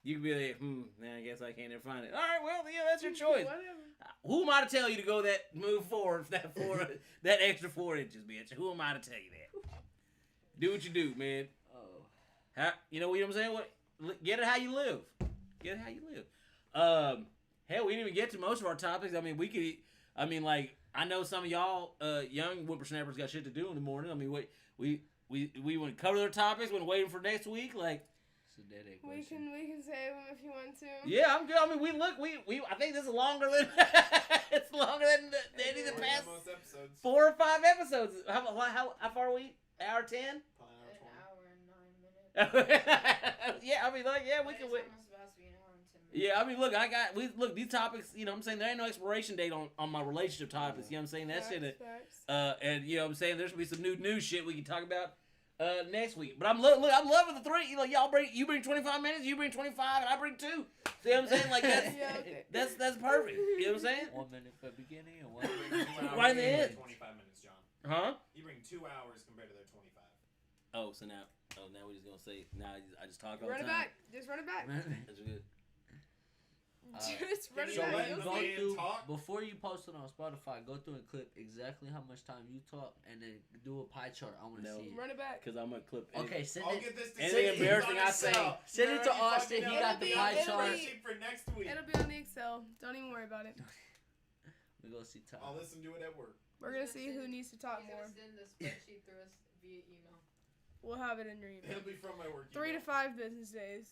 You can be like, I guess I can't ever find it. All right, well, yeah, that's your choice. Whatever. Who am I to tell you to go move forward that extra 4 inches, bitch? Who am I to tell you that? Do what you do, man. Oh. You know what I'm saying? Get it how you live. Get it how you live. Hell, we didn't even get to most of our topics. I mean, like, I know some of y'all young whippersnappers got shit to do in the morning. I mean, we want to cover their topics. We're waiting for next week. Like, It's a dead We question. can save them if you want to. Yeah, I'm good. I mean, we I think this is longer than it's longer than any of the More past than most episodes. 4 or 5 episodes. How far are we? Hour 10? Probably An an hour and 9 minutes. Yeah, I mean, like, yeah, we can wait. It's supposed to be an hour and 10 minutes. Yeah, I mean, look, these topics, you know what I'm saying, there ain't no expiration date on my relationship topics, you know what I'm saying, that shit, Facts. and you know what I'm saying, there's gonna be some new shit we can talk about, next week, but I'm loving the 3, you know, you bring 25 minutes, you bring 25, and I bring 2, see what I'm saying, like, that's, Yeah, okay. that's perfect, you know what I'm saying, 1 minute for beginning and 1 minute. 2 hours Right in the compared end. to 25 minutes, John. huh? You bring 2 hours compared to their 25. Oh, so now we're just gonna say, I just talk all Run the it time. back. Just run it back. That's good. Just run it So back. let You'll the go see. man through talk. before you post it on Spotify. Go through and clip exactly how much time you talk, and then do a pie chart. I want to No. see it. Run it back. Because I'm gonna clip it. Okay, send I'll it. get this to Anything Steve. embarrassing It's on I say, Excel. send it to You already Austin. fucking He know. got the It'll pie be- chart. Spreadsheet for next week. It'll be on the Excel. Don't even worry about it. We go see time. I'll listen to it at work. We're gonna see who needs to talk He's more. gonna send the spreadsheet through us via email. We'll have it in your email. It'll be from my work. 3 to email. 5 business days.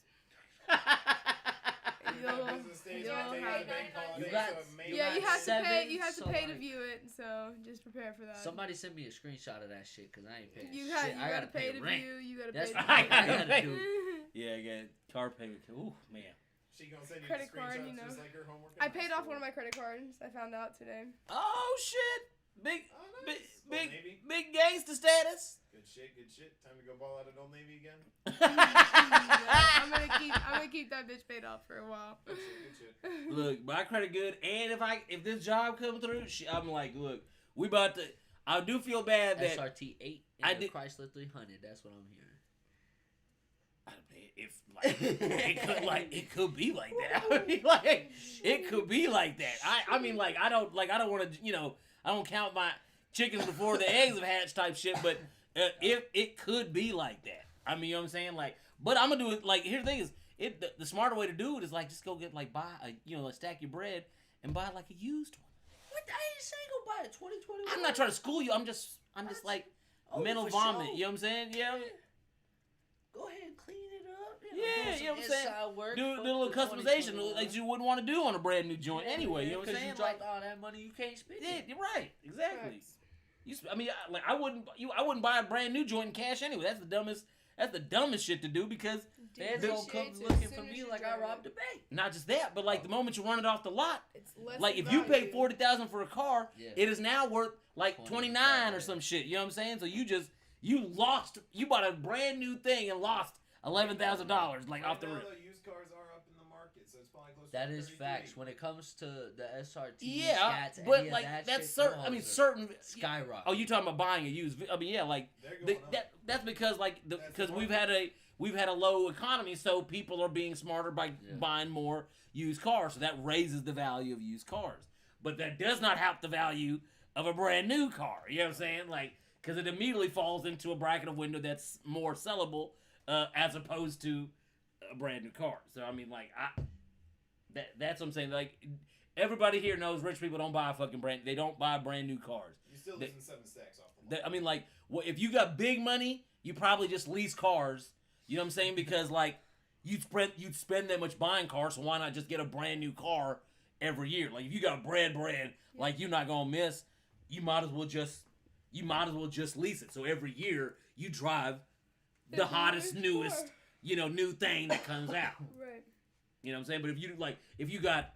Business days, you'll I'll take have the bank it. holiday, You got- so it may you Yeah, not you got have to seven, pay. You have to pay to somebody- view it, so just prepare for that. Somebody send me a screenshot of that shit, cause I ain't paying You shit. got. I You gotta gotta pay to rent. view. You gotta That's pay. what to I view. gotta do. Yeah, I got car payment. Ooh, man. She gonna send you Credit the card, screenshots you know. just like her homework. in I high paid off school. one of my credit cards. I found out today. Oh shit! Big, Oh, nice. big, Old big, Navy. big gangster status. Good shit, good shit. Time to go ball out at Old Navy again. I'm gonna keep that bitch paid off for a while. Good shit, good shit. Look, my credit good, and if this job come through, I'm like, look, we about to. I do feel bad that SRT 8 I and the did- Chrysler 300. That's what I'm hearing. if like it could be like that. I mean, like it could be like that. I mean, like I don't want to, I don't count my chickens before the eggs have hatched type shit. But if it could be like that, I mean, you know what I'm saying? Like, but I'm gonna do it. Like, here's the thing: is the smarter way to do it is like just go get like buy a like stack your bread and buy like a used one. What? I ain't saying go buy a 2021. I'm not trying to school you. I'm just like mental for vomit. sure. You know what I'm saying? Yeah. Go ahead and clean it up. Yeah, do you know what I'm saying? inside work Do a for little the customization 2021. like you wouldn't want to do on a brand new joint anyway. You know what I'm Because saying? you Like, dropped all that money, you can't spend yeah, it. you're right. Exactly. Facts. I mean, I wouldn't buy a brand new joint in cash anyway. That's the dumbest shit to do because Feds gonna come Depreciates looking as for soon me as you like I drive robbed it. the bank. not just that, but like the moment you run it off the lot, It's less like than if you pay value. $40,000 for a car, Yeah. it is now worth like 29 or yeah. some shit. You know what I'm saying? So you bought a brand new thing and lost $11,000 like off the Right now, rip. though, used cars are up in the market, so it's probably close That to is 33. facts. When it comes to the SRT, Yeah, stats, but any of like that that's shit, certain. them I mean, hoes are certain. skyrocket. Oh, you talking about buying a used? I mean, yeah, like They're going up. that's because like That's because the we've market. had a low economy, so people are being smarter by Yeah. buying more used cars. So that raises the value of used cars, but that does not help the value of a brand new car. You know what I'm saying? Like because it immediately falls into a bracket of window that's more sellable as opposed to a brand new car. So I mean, like that's what I'm saying. Like everybody here knows rich people don't buy they don't buy brand new cars. You're still they- losing 7 stacks off the I mean, like, if you got big money, you probably just lease cars. You know what I'm saying? Because like, you'd spend that much buying cars, so why not just get a brand new car every year? Like, if you got bread, like you're not gonna miss. You might as well just lease it. So every year you drive the hottest, newest, new thing that comes out. Right. You know what I'm saying? But if you got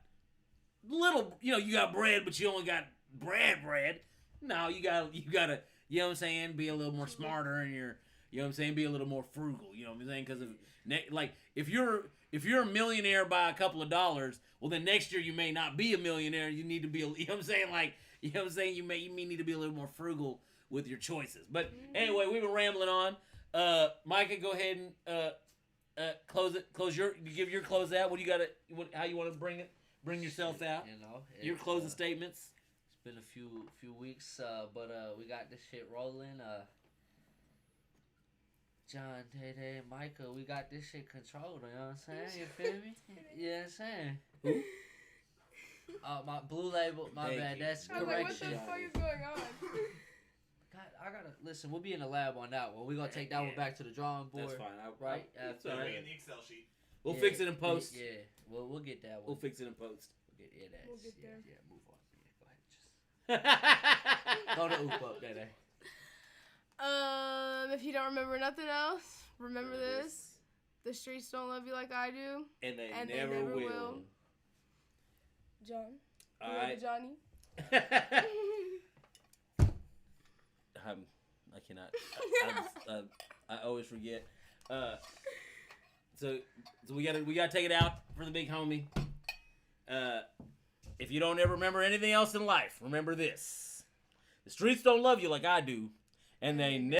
little, you got bread, but you only got bread. No, you gotta, you know what I'm saying? Be a little more smarter in your, you know what I'm saying? Be a little more frugal. You know what I'm saying? Because if you're a millionaire by a couple of dollars, well then next year you may not be a millionaire. You need to be, you know what I'm saying? Like, you know what I'm saying? You may need to be a little more frugal with your choices. But anyway, we've been rambling on. Micah, go ahead and close it. Give your close out. What do you got? How you want to bring yourself out? You know, Your it's, closing statements. It's been a few weeks, but we got this shit rolling. John, Tay, Micah, we got this shit controlled. You know what I'm saying? You feel me? You know what I'm saying? Who? My Blue Label. My Thank bad. you. That's I was like, what correction. the fuck is going on? I gotta listen. We'll be in the lab on that one. We're gonna take that one back to the drawing board. That's fine. Right That's after all Put right. it in the Excel sheet. We'll Yeah, fix it in post. Yeah, we'll get that We'll one. fix it in post. We'll get that. We'll get yeah, there. Yeah, move on. Yeah, go ahead. Just throw the oop up there. If you don't remember nothing else, remember this. The streets don't love you like I do. And they And they never never will. will. John. All Remember right. Johnny? I cannot. I always forget. So we gotta take it out for the big homie. If you don't ever remember anything else in life, remember this: the streets don't love you like I do, and they never.